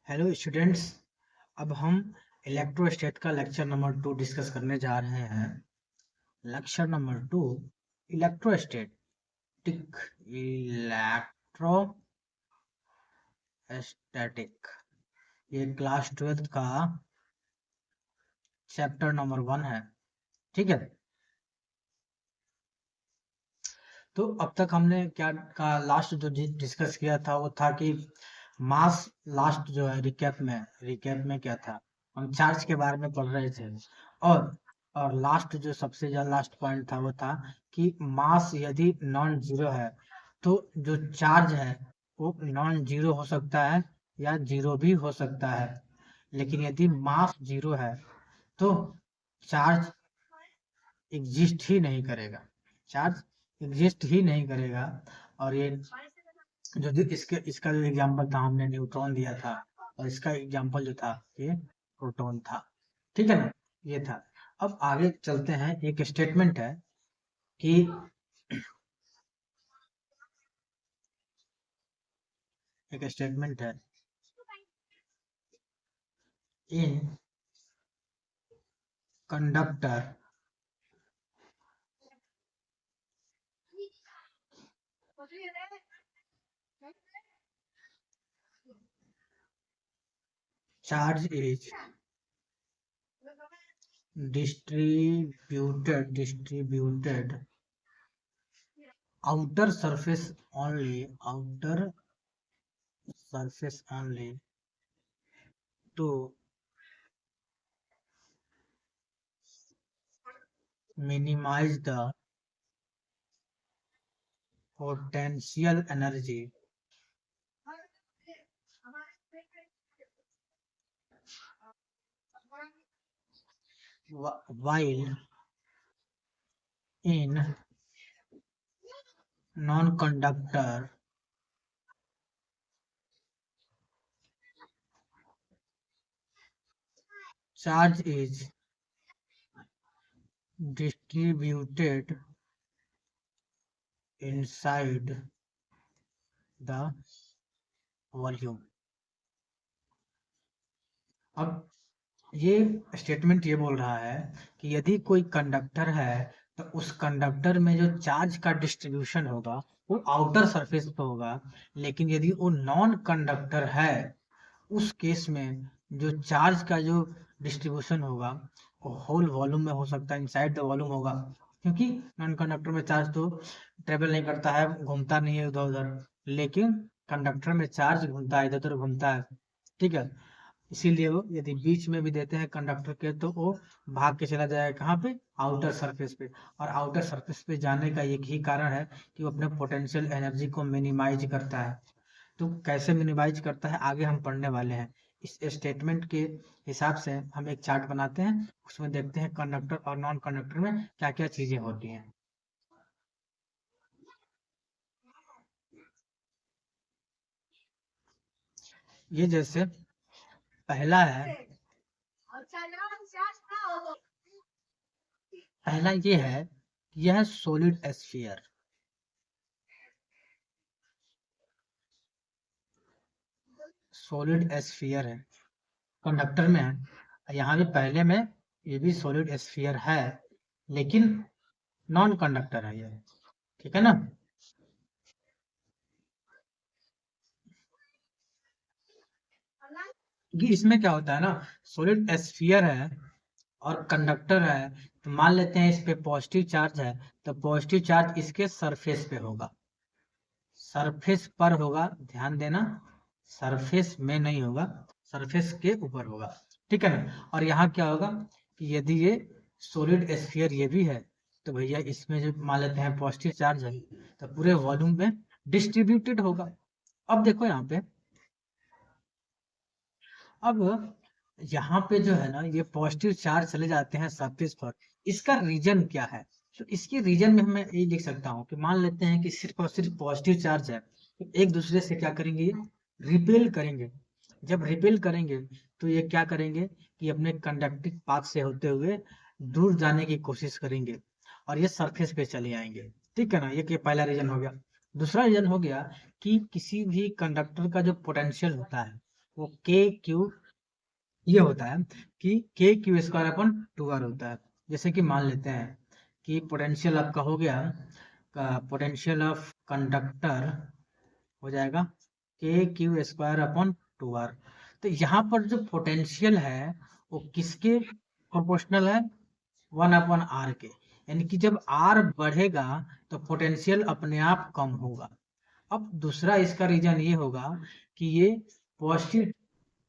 Hello students. अब हम इलेक्ट्रोस्टैट का लेक्चर नंबर 2 डिस्कस करने जा रहे हैं। Lecture number 2, electrostatic electrostatic. ये क्लास 12th का चैप्टर नंबर 1 है। ठीक है, तो अब तक हमने क्या का लास्ट जो डिस्कस किया था वो था कि मास। लास्ट जो है रिकैप में क्या था, हम चार्ज के बारे में पढ़ रहे थे। और लास्ट जो सबसे ज्यादा लास्ट पॉइंट था वो था कि मास यदि नॉन जीरो है तो जो चार्ज है वो नॉन जीरो हो सकता है या जीरो भी हो सकता है। लेकिन यदि मास जीरो है तो चार्ज एग्जिस्ट ही नहीं करेगा। चार्ज एग्जिस्ट ही नहीं करेगा। और ये इसका जो एग्जांपल था, हमने न्यूट्रॉन दिया था और इसका एग्जांपल जो था ये प्रोटॉन था। ठीक है ना, ये था। अब आगे चलते हैं। एक स्टेटमेंट है कि एक स्टेटमेंट है in conductor charge is distributed outer surface only to minimize the potential energy while in non-conductor charge is distributed inside the volume। अब ये स्टेटमेंट ये बोल रहा है कि यदि कोई कंडक्टर है तो उस कंडक्टर में जो चार्ज का डिस्ट्रीब्यूशन होगा वो आउटर सरफेस पे होगा। लेकिन यदि वो नॉन कंडक्टर है उस केस में जो चार्ज का जो डिस्ट्रीब्यूशन होगा वो होल वॉल्यूम में हो सकता है, इनसाइड द वॉल्यूम होगा। क्योंकि नॉन कंडक्टर में चार्ज तो ट्रेवल नहीं करता है, घूमता नहीं है उधर उधर। लेकिन कंडक्टर में चार्ज घूमता है, इधर उधर घूमता है। ठीक है, इसीलिए वो यदि बीच में भी देते हैं कंडक्टर के तो वो भाग के चला जाएगा कहाँ पे, आउटर सरफेस पे। और आउटर सरफेस पे जाने का एक ही कारण है कि वो अपने पोटेंशियल एनर्जी को मिनिमाइज करता है। तो कैसे मिनिमाइज करता है आगे हम पढ़ने वाले हैं। इस स्टेटमेंट के हिसाब से हम एक चार्ट बनाते हैं, उसमें देखते हैं कंडक्टर और नॉन कंडक्टर में क्या क्या चीजें होती हैं। ये जैसे पहला है, पहला ये है, यह सॉलिड स्फीयर। सॉलिड स्फीयर है, कंडक्टर में है। यहाँ भी पहले में ये भी सॉलिड स्फीयर है लेकिन नॉन कंडक्टर है ये। ठीक है ना। कि इसमें क्या होता है ना, सॉलिड स्फीयर है और कंडक्टर है। तो मान लेते हैं इस पे पॉजिटिव चार्ज है तो पॉजिटिव चार्ज इसके सरफेस पे होगा, सरफेस पर होगा। ध्यान देना, सरफेस में नहीं होगा, सरफेस के ऊपर होगा। ठीक है ना। और यहाँ क्या होगा कि यदि ये सॉलिड स्फीयर ये भी है तो भैया इसमें जो मान लेते हैं पॉजिटिव चार्ज है तो पूरे वॉल्यूम में डिस्ट्रीब्यूटेड होगा। अब देखो यहाँ पे, अब यहाँ पे जो है ना ये पॉजिटिव चार्ज चले जाते हैं सरफेस पर, इसका रीजन क्या है। तो इसके रीजन में मैं ये लिख सकता हूँ कि मान लेते हैं कि सिर्फ और सिर्फ पॉजिटिव चार्ज है तो एक दूसरे से क्या करेंगे, रिपेल करेंगे। जब रिपेल करेंगे तो ये क्या करेंगे कि अपने कंडक्टिंग पाथ से होते हुए दूर जाने की कोशिश करेंगे और ये सरफेस पे चले आएंगे। ठीक है ना, ये पहला रीजन हो गया। दूसरा रीजन हो गया कि किसी भी कंडक्टर का जो पोटेंशियल होता है वो के क्यू ये होता है कि के क्यू स्क्वायर अपन 2r होता है। जैसे कि मान लेते हैं कि पोटेंशियल आपका हो गया, पोटेंशियल ऑफ कंडक्टर हो जाएगा के क्यू स्क्वायर अपॉन 2r। तो यहाँ पर जो पोटेंशियल है वो किसके प्रोपोर्शनल है, 1/r के। यानी कि जब r बढ़ेगा तो पोटेंशियल अपने आप कम होगा। अब दूसरा इसका रीजन ये होगा कि ये पॉजिटिव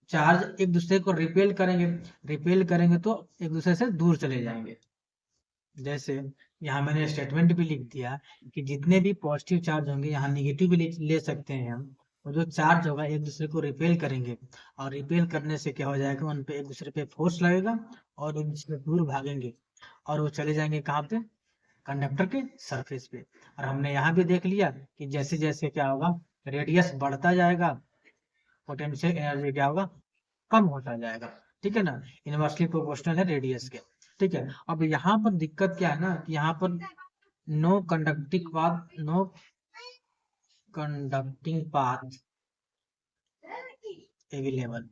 चार्ज एक दूसरे को रिपेल करेंगे तो एक दूसरे से दूर चले जाएंगे। जैसे यहाँ मैंने स्टेटमेंट भी लिख दिया कि जितने भी पॉजिटिव चार्ज होंगे, यहाँ निगेटिव भी ले सकते हैं हम, और जो चार्ज होगा एक दूसरे को रिपेल करेंगे, और रिपेल करने से क्या हो जाएगा, उन पे एक दूसरे पे फोर्स लगेगा और एक दूसरे दूर भागेंगे और वो चले जाएंगे कहाँ पे, कंडक्टर के सरफेस पे। और हमने यहाँ भी देख लिया कि जैसे जैसे क्या होगा, रेडियस बढ़ता जाएगा, पोटेंशियल एनर्जी क्या होगा, कम होता जाएगा। ठीक है ना, इनवर्सली प्रोपोर्शनल है रेडियस के। ठीक है, अब यहाँ पर दिक्कत क्या है ना कि यहाँ पर नो कंडक्टिंग पाथ अवेलेबल,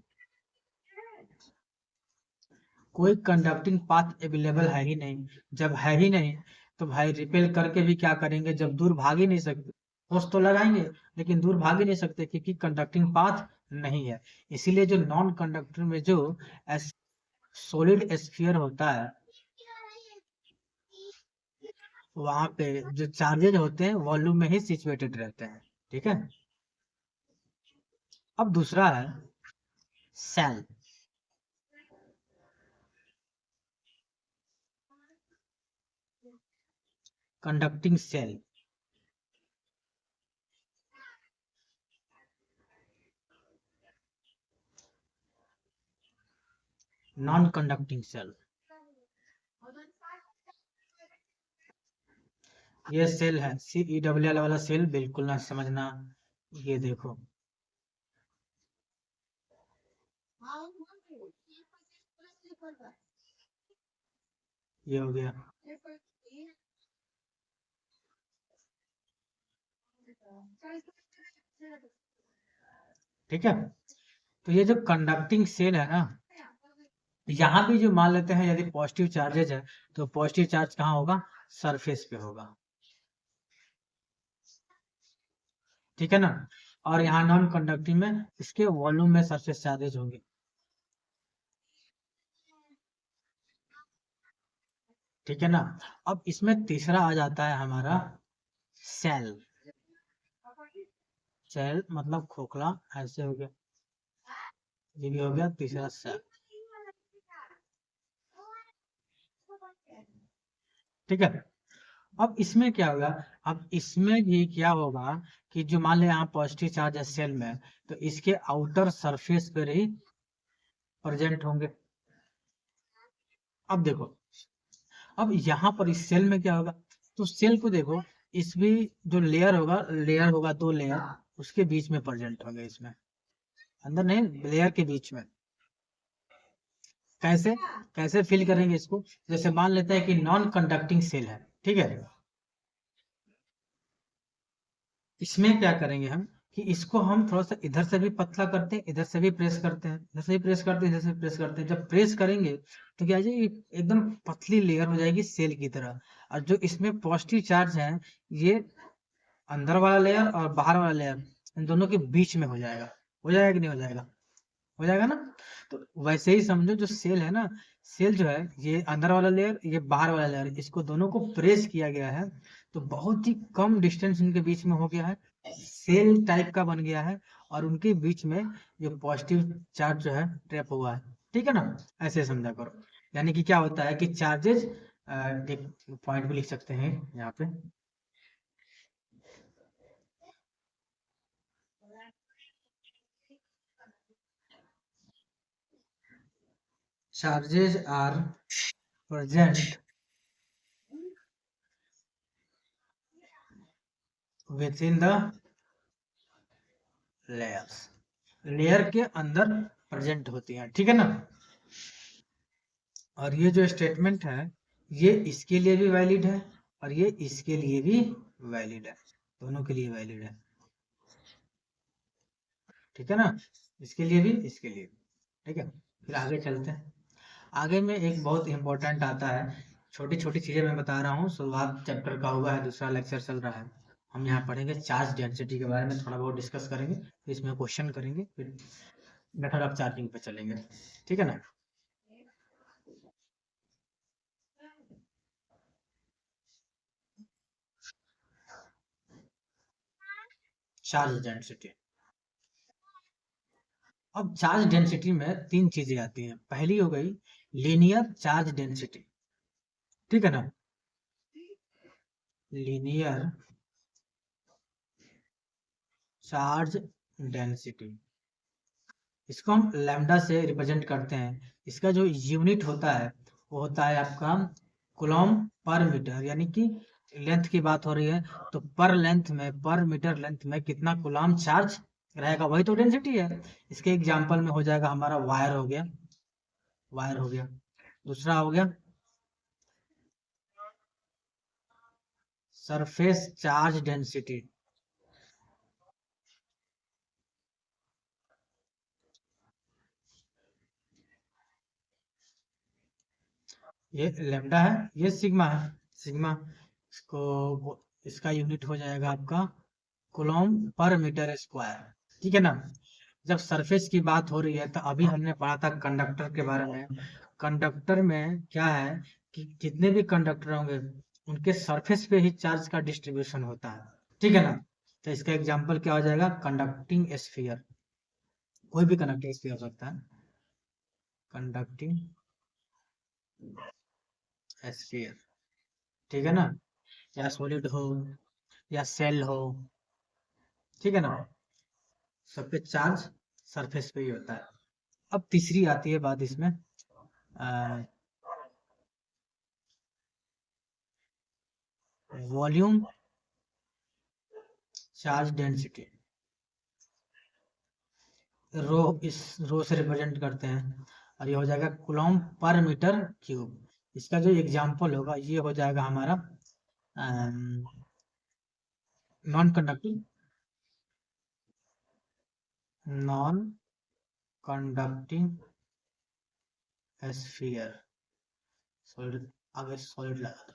कोई कंडक्टिंग पाथ अवेलेबल है ही नहीं। जब है ही नहीं तो भाई रिपेल करके भी क्या करेंगे, जब दूर भाग ही नहीं सकते, फोर्स तो लगाएंगे लेकिन दूर भाग ही नहीं सकते क्योंकि कंडक्टिंग पाथ नहीं है। इसीलिए जो नॉन कंडक्टर में जो सॉलिड स्फीयर होता है, वहां पे जो चार्जेज होते हैं वॉल्यूम में ही सिचुएटेड रहते हैं। ठीक है, अब दूसरा है cell, conducting cell. Non conducting cell, ये सेल है, CELL वाला सेल बिल्कुल ना समझना। ये देखो, ये हो गया। ठीक है, तो ये जो कंडक्टिंग सेल है ना, यहाँ भी जो मान लेते हैं यदि पॉजिटिव चार्जेज है तो पॉजिटिव चार्ज कहाँ होगा, सरफेस पे होगा। ठीक है ना, और यहाँ नॉन कंडक्टिंग में इसके वॉल्यूम में सरफेस चार्जेज होंगे। ठीक है ना, अब इसमें तीसरा आ जाता है हमारा सेल। सेल मतलब खोखला, ऐसे हो गया, ये भी हो गया तीसरा सेल। ठीक है, अब इसमें क्या होगा, अब इसमें भी क्या होगा कि जो मान ले यहाँ पॉजिटिव चार्ज है सेल में, तो इसके आउटर सरफेस पर ही प्रेजेंट होंगे। अब देखो, अब यहाँ पर इस सेल में क्या होगा, तो सेल को देखो, इस भी जो लेयर होगा 2 लेयर, उसके बीच में प्रेजेंट होंगे, इसमें अंदर नहीं, लेयर के बीच में। कैसे कैसे फील करेंगे इसको, जैसे मान लेते हैं कि नॉन कंडक्टिंग सेल है। ठीक है, इसमें क्या करेंगे हम कि इसको हम थोड़ा सा इधर से भी पतला करते हैं, इधर से भी प्रेस करते हैं, इधर से भी प्रेस करते हैं, इधर से भी प्रेस करते हैं। जब प्रेस करेंगे तो क्या हो जाएगी, एकदम पतली लेयर हो जाएगी सेल की तरह। और जो इसमें पॉजिटिव चार्ज है, ये अंदर वाला लेयर और बाहर वाला लेयर, इन दोनों के बीच में हो जाएगा। हो जाएगा कि नहीं हो जाएगा, हो जाएगा ना। तो वैसे ही समझो, जो सेल है ना, सेल जो है, ये अंदर वाला लेयर, ये बाहर वाला लेयर, इसको दोनों को प्रेस किया गया है, तो बहुत ही कम डिस्टेंस इनके बीच में हो गया है, सेल टाइप का बन गया है, और उनके बीच में जो पॉजिटिव चार्ज जो है ट्रैप हुआ है। ठीक है ना, ऐसे समझा करो। यानी कि क्या होता है कि चार्जेस, एक पॉइंट भी लिख सकते हैं यहाँ पे, charges are present within the layers, layer के अंदर प्रेजेंट होती हैं। ठीक है ना, और ये जो स्टेटमेंट है, ये इसके लिए भी वैलिड है और ये इसके लिए भी वैलिड है, दोनों के लिए वैलिड है। ठीक है ना, इसके लिए भी, इसके लिए भी। ठीक है, फिर आगे चलते हैं। आगे में एक बहुत इंपॉर्टेंट आता है, छोटी छोटी चीजें मैं बता रहा हूँ, शुरुआत चैप्टर का हुआ है, दूसरा लेक्चर चल रहा है। हम यहाँ पढ़ेंगे चार्ज डेंसिटी के बारे में, थोड़ा बहुत डिस्कस करेंगे, फिर इसमें क्वेश्चन करेंगे, फिर मेथड ऑफ चार्जिंग पे चलेंगे। ठीक है ना। Charge density. अब चार्ज डेंसिटी में तीन चीजें आती हैं। पहली हो गई लीनियर चार्ज डेंसिटी। ठीक है ना, लीनियर चार्ज डेंसिटी, इसको हम लैम्डा से रिप्रेजेंट करते हैं। इसका जो यूनिट होता है वो होता है आपका कूलॉम पर मीटर, यानी कि लेंथ की बात हो रही है तो पर लेंथ में, पर मीटर लेंथ में कितना कूलॉम चार्ज रहेगा, वही तो डेंसिटी है। इसके एग्जांपल में हो जाएगा हमारा वायर हो गया, वायर हो गया। दूसरा हो गया सरफेस चार्ज डेंसिटी, ये लैम्डा है, ये सिग्मा है, सिग्मा। इसका यूनिट हो जाएगा आपका कूलॉम पर मीटर स्क्वायर। ठीक है ना। जब सरफेस की बात हो रही है तो अभी हमने पढ़ा था कंडक्टर के बारे में। कंडक्टर में क्या है कि जितने भी कंडक्टर होंगे उनके सरफेस पे ही चार्ज का डिस्ट्रीब्यूशन होता है। ठीक है ना। तो इसका एग्जांपल क्या हो जाएगा, कंडक्टिंग स्फीयर, कोई भी कंडक्टिंग स्फीयर हो सकता है, कंडक्टिंग स्फीयर। ठीक है ना, या सॉलिड हो या सेल हो। ठीक है ना, सब पे चार्ज सरफेस पे ही होता है। अब तीसरी आती है बात इसमें, वॉल्यूम चार्ज डेंसिटी। रो, इस रो से रिप्रेजेंट करते हैं, और ये हो जाएगा कूलॉम पर मीटर क्यूब। इसका जो एग्जांपल होगा ये हो जाएगा हमारा non conducting, non conducting sphere, solid, आगे सॉलिड लगा दो,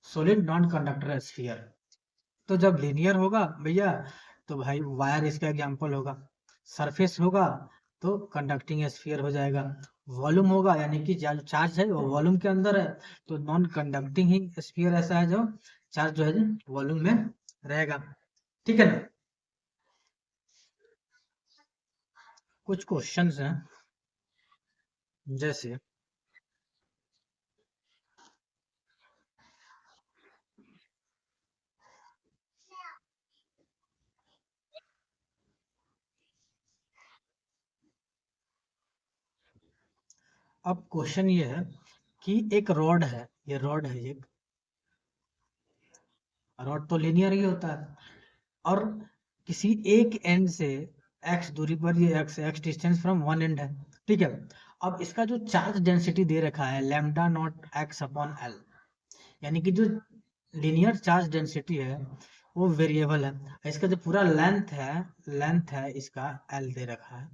सॉलिड नॉन कंडक्टर स्फीयर। तो जब लीनियर होगा भैया तो भाई वायर इसका एग्जांपल होगा, सरफेस होगा तो कंडक्टिंग स्फीयर हो जाएगा, वॉल्यूम होगा यानी कि जो चार्ज है वो वॉल्यूम के अंदर है तो नॉन कंडक्टिंग ही स्फीयर ऐसा है जो चार्ज जो है वॉल्यूम में रहेगा। ठीक है ना। कुछ क्वेश्चंस हैं, जैसे अब क्वेश्चन ये है कि एक रॉड है, ये रॉड है, एक रॉड तो लीनियर ही होता है, और किसी एक एंड से एक्स दूरी पर, ये x distance from one and है। ठीक है। अब इसका जो चार्ज डेंसिटी दे रखा है lambda naught x upon L, यानी कि जो लीनियर चार्ज डेंसिटी है वो वेरिएबल है। इसका जो पूरा लेंथ है, लेंथ है इसका एल दे रखा है,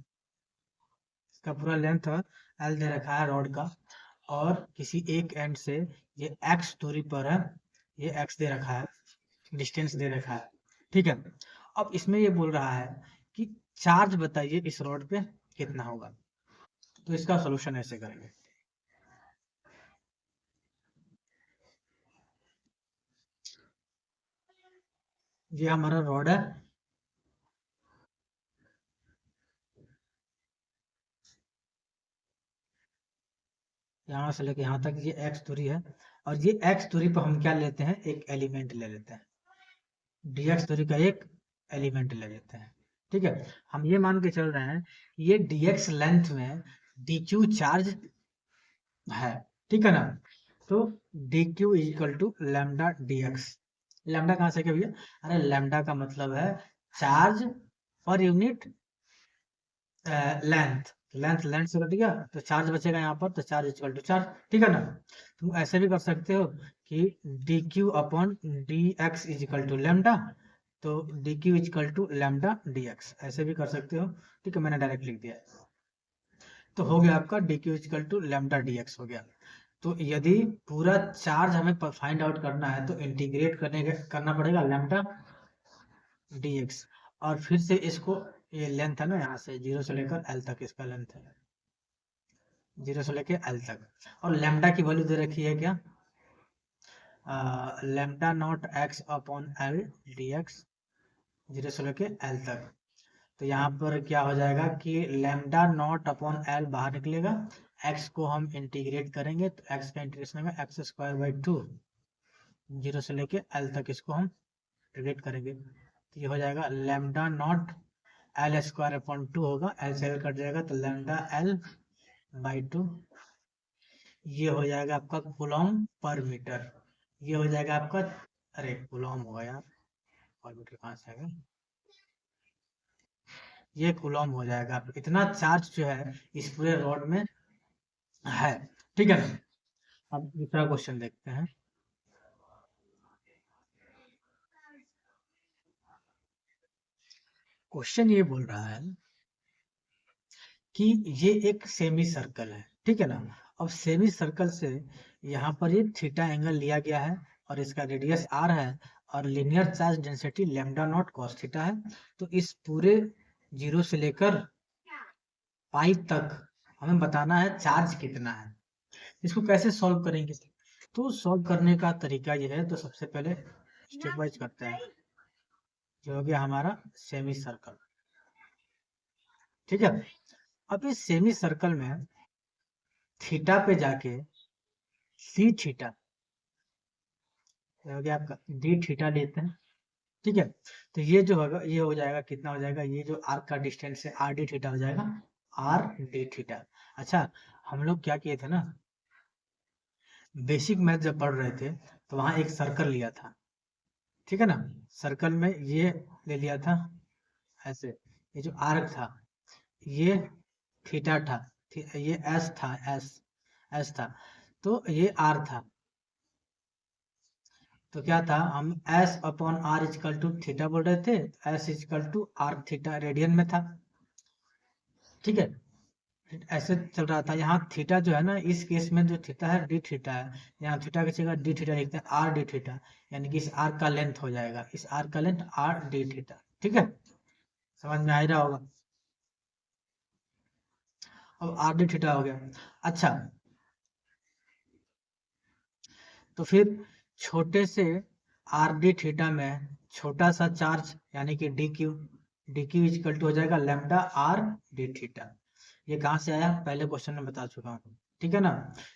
इसका पूरा लेंथ एल दे रखा है रॉड का, और किसी एक एंड से ये एक्स दूरी पर है, ये एक्स दे रखा है, डिस्टेंस दे रखा है। ठीक है। अब इसमें ये बोल रहा है कि चार्ज बताइए इस रॉड पे कितना होगा। तो इसका सॉल्यूशन ऐसे करेंगे, ये हमारा रॉड है, यहाँ से लेके यहाँ तक ये एक्स दूरी है, और ये एक्स दूरी पर हम क्या लेते हैं, एक एलिमेंट ले लेते हैं, dx दूरी का एक एलिमेंट ले लेते हैं। ठीक है। हम ये मान के चल रहे हैं ये dx लेंथ में dq चार्ज है। ठीक है ना। तो dq equal to lambda dx। Lambda कहाँ से क्या भैया, अरे लैम्डा का मतलब है charge per unit length, length length से कट गया तो चार्ज बचेगा यहाँ पर, तो चार्ज इक्वल टू चार्ज। ठीक है ना। तुम ऐसे भी कर सकते हो कि d q upon d x is equal to lambda, तो d q is equal to lambda d x, ऐसे भी कर सकते हो। ठीक है, मैंने डायरेक्ट लिख दिया है। तो हो गया आपका d q is equal to lambda d x हो गया। तो यदि पूरा चार्ज हमें फाइंड आउट करना है तो इंटीग्रेट करना पड़ेगा लैम्डा डी एक्स, और फिर से इसको, ये लेंथ है ना, यहाँ से 0 से लेकर एल तक इसका लेंथ है, 0 से लेकर एल तक। और लैम्डा की वैल्यू दे रखी है क्या, lambda naught x upon L D x, 0 से लेकर एल तक। तो यहाँ पर क्या हो जाएगा कि लैम्डा नॉट अपॉन एल बाहर निकलेगा, एक्स को हम इंटीग्रेट करेंगे तो एक्स का इंटीग्रेशन होगा एक्स स्क्वायर बाई 2, 0 से लेके एल तक इसको हम इंटीग्रेट करेंगे। तो ये हो जाएगा lambda naught L square upon 2 होगा, एल से एल कट जाएगा तो लैम्डा एल बाई 2, ये हो जाएगा आपका कूलॉम पर मीटर। ये हो जाएगा आपका, अरे कूलॉम होगा यार, पर मीटर कहाँ से आएगा, ये कूलॉम हो जाएगा। आप इतना चार्ज जो है इस पूरे रॉड में है। ठीक है, अब दूसरा क्वेश्चन देखते हैं। क्वेश्चन ये बोल रहा है कि ये एक सेमी सर्कल है, ठीक है ना। अब सेमी सर्कल से यहाँ पर ये थीटा एंगल लिया गया है और इसका रेडियस आर है और linear charge density lambda naught cos theta है। तो इस पूरे 0 से लेकर पाई तक हमें बताना है चार्ज कितना है। इसको कैसे सॉल्व करेंगे, तो सॉल्व करने का तरीका ये है, तो सबसे पहले स्टेप वाइज करते हैं। जो हो गया हमारा सेमी सर्कल, ठीक है। अब इस सेमी सर्कल में थीटा पे जाके सी थीटा, हो गया आपका डी थीटा लेते हैं, ठीक है। तो ये जो होगा ये हो जाएगा, कितना हो जाएगा, ये जो आर्क का डिस्टेंस है आर डी थीटा हो जाएगा, आर डी थीटा। अच्छा, हम लोग क्या किए थे ना, बेसिक मैथ जब पढ़ रहे थे तो वहां एक सर्कल लिया था, ठीक है ना। सर्कल में ये ले लिया था ऐसे, ये जो आर्क था ये थीटा था, ये एस था, एस था, तो ये आर था। तो क्या था, हम s upon r equal to theta बोल रहे थे, s equal to r theta radian में था, ठीक है। ऐसे चल रहा था। यहाँ थीटा जो है ना, इस केस में जो थीटा है डी थीटा है, यहाँ थीटा की जगह डी थीटा लिखते हैं, आर डी थीटा, यानी कि इस आर का लेंथ हो जाएगा, इस आर का लेंथ आर डी थीटा, ठीक है। समझ में आ रहा होगा। अब आर डी थीटा हो गया। अच्छा, तो फिर छोटे से आर डी थीटा में छोटा सा चार्ज यानी कि d q, d q is equal to हो जाएगा लैम्डा आर डी थीटा। ये कहाँ से आया, पहले क्वेश्चन में बता चुका हूँ, ठीक है ना।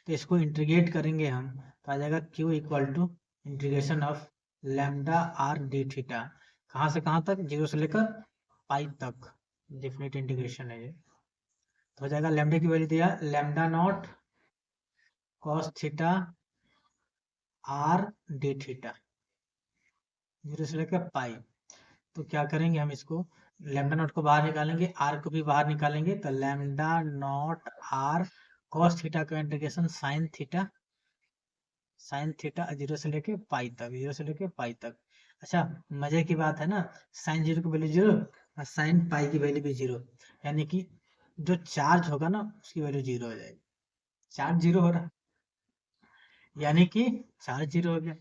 तो इसको इंटीग्रेट करेंगे हम तो आ जाएगा q equal to integration of lambda r d theta, कहाँ से कहाँ तक, 0 से लेकर पाई तक, डेफिनेट इंटीग्रेशन है ये। तो हो जाएगा लैम्डा की वैल्यू दिया lambda naught cos theta are d theta, 0 से लेकर पाई। तो क्या करेंगे हम इसको, लैम्डा नॉट को बाहर निकालेंगे, आर को भी बाहर निकालेंगे, तो lambda naught r cos theta का integration sine theta, sine theta 0 से लेके पाई तक, 0 से लेके पाई तक। अच्छा, मजे की बात है ना, साइन 0 की वैल्यू 0 और साइन पाई की वैल्यू भी 0, यानी कि जो चार्ज होगा ना उसकी वैल्यू 0 हो जाएगी। चार्ज 0 हो रहा, यानी कि चार्ज 0 हो गया।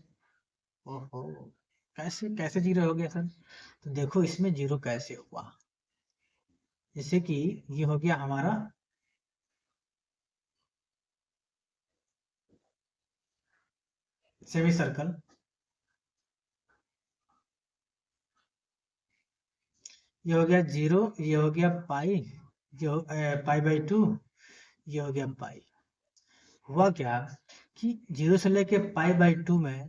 ओहो, कैसे कैसे 0 हो गया सर, तो देखो इसमें 0 कैसे हुआ। जैसे कि ये हो गया हमारा सेमी सर्कल, ये हो गया 0, ये हो गया पाई, पाई बाई 2, ये हो गया पाई। हुआ क्या कि 0 से लेके पाई बाई 2 में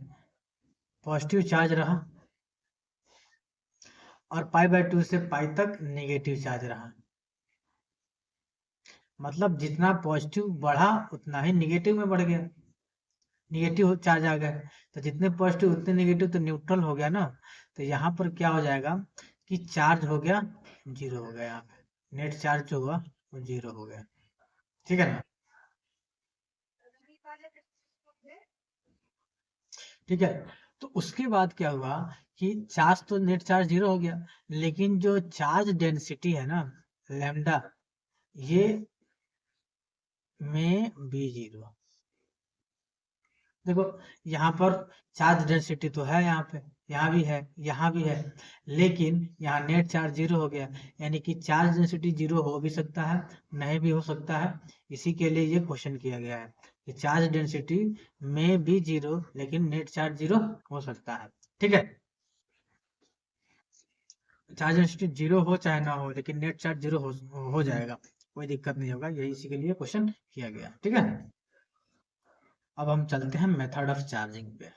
पॉजिटिव चार्ज रहा और पाई बाई 2 से पाई तक नेगेटिव चार्ज रहा। मतलब जितना पॉजिटिव बढ़ा उतना ही नेगेटिव में बढ़ गया, नेगेटिव चार्ज आ गया। तो जितने पॉजिटिव उतने नेगेटिव, तो न्यूट्रल हो गया ना। तो यहाँ पर क्या हो जाएगा कि चार्ज हो गया 0 हो गया, यहाँ पे नेट चार्ज जो हुआ वो 0 हो गया, ठीक है ना। ठीक है, तो उसके बाद क्या हुआ कि चार्ज तो नेट चार्ज 0 हो गया, लेकिन जो चार्ज डेंसिटी है ना लैम्डा, ये में बी 0। देखो यहाँ पर चार्ज डेंसिटी तो है, यहाँ पे, यहाँ भी है, यहाँ भी है, लेकिन यहाँ नेट चार्ज 0 हो गया, यानी कि चार्ज डेंसिटी 0 हो भी सकता है, नहीं भी हो सकता है। इसी के लिए ये क्वेश्चन किया गया है कि चार्ज डेंसिटी में भी 0 लेकिन नेट चार्ज 0 हो सकता है। ठीक है, चार्ज डेंसिटी 0 हो चाहे ना हो, लेकिन नेट चार्ज 0 हो जाएगा, कोई दिक्कत नहीं होगा। यही इसी के लिए क्वेश्चन किया गया। ठीक है, अब हम चलते हैं मेथड ऑफ चार्जिंग पे।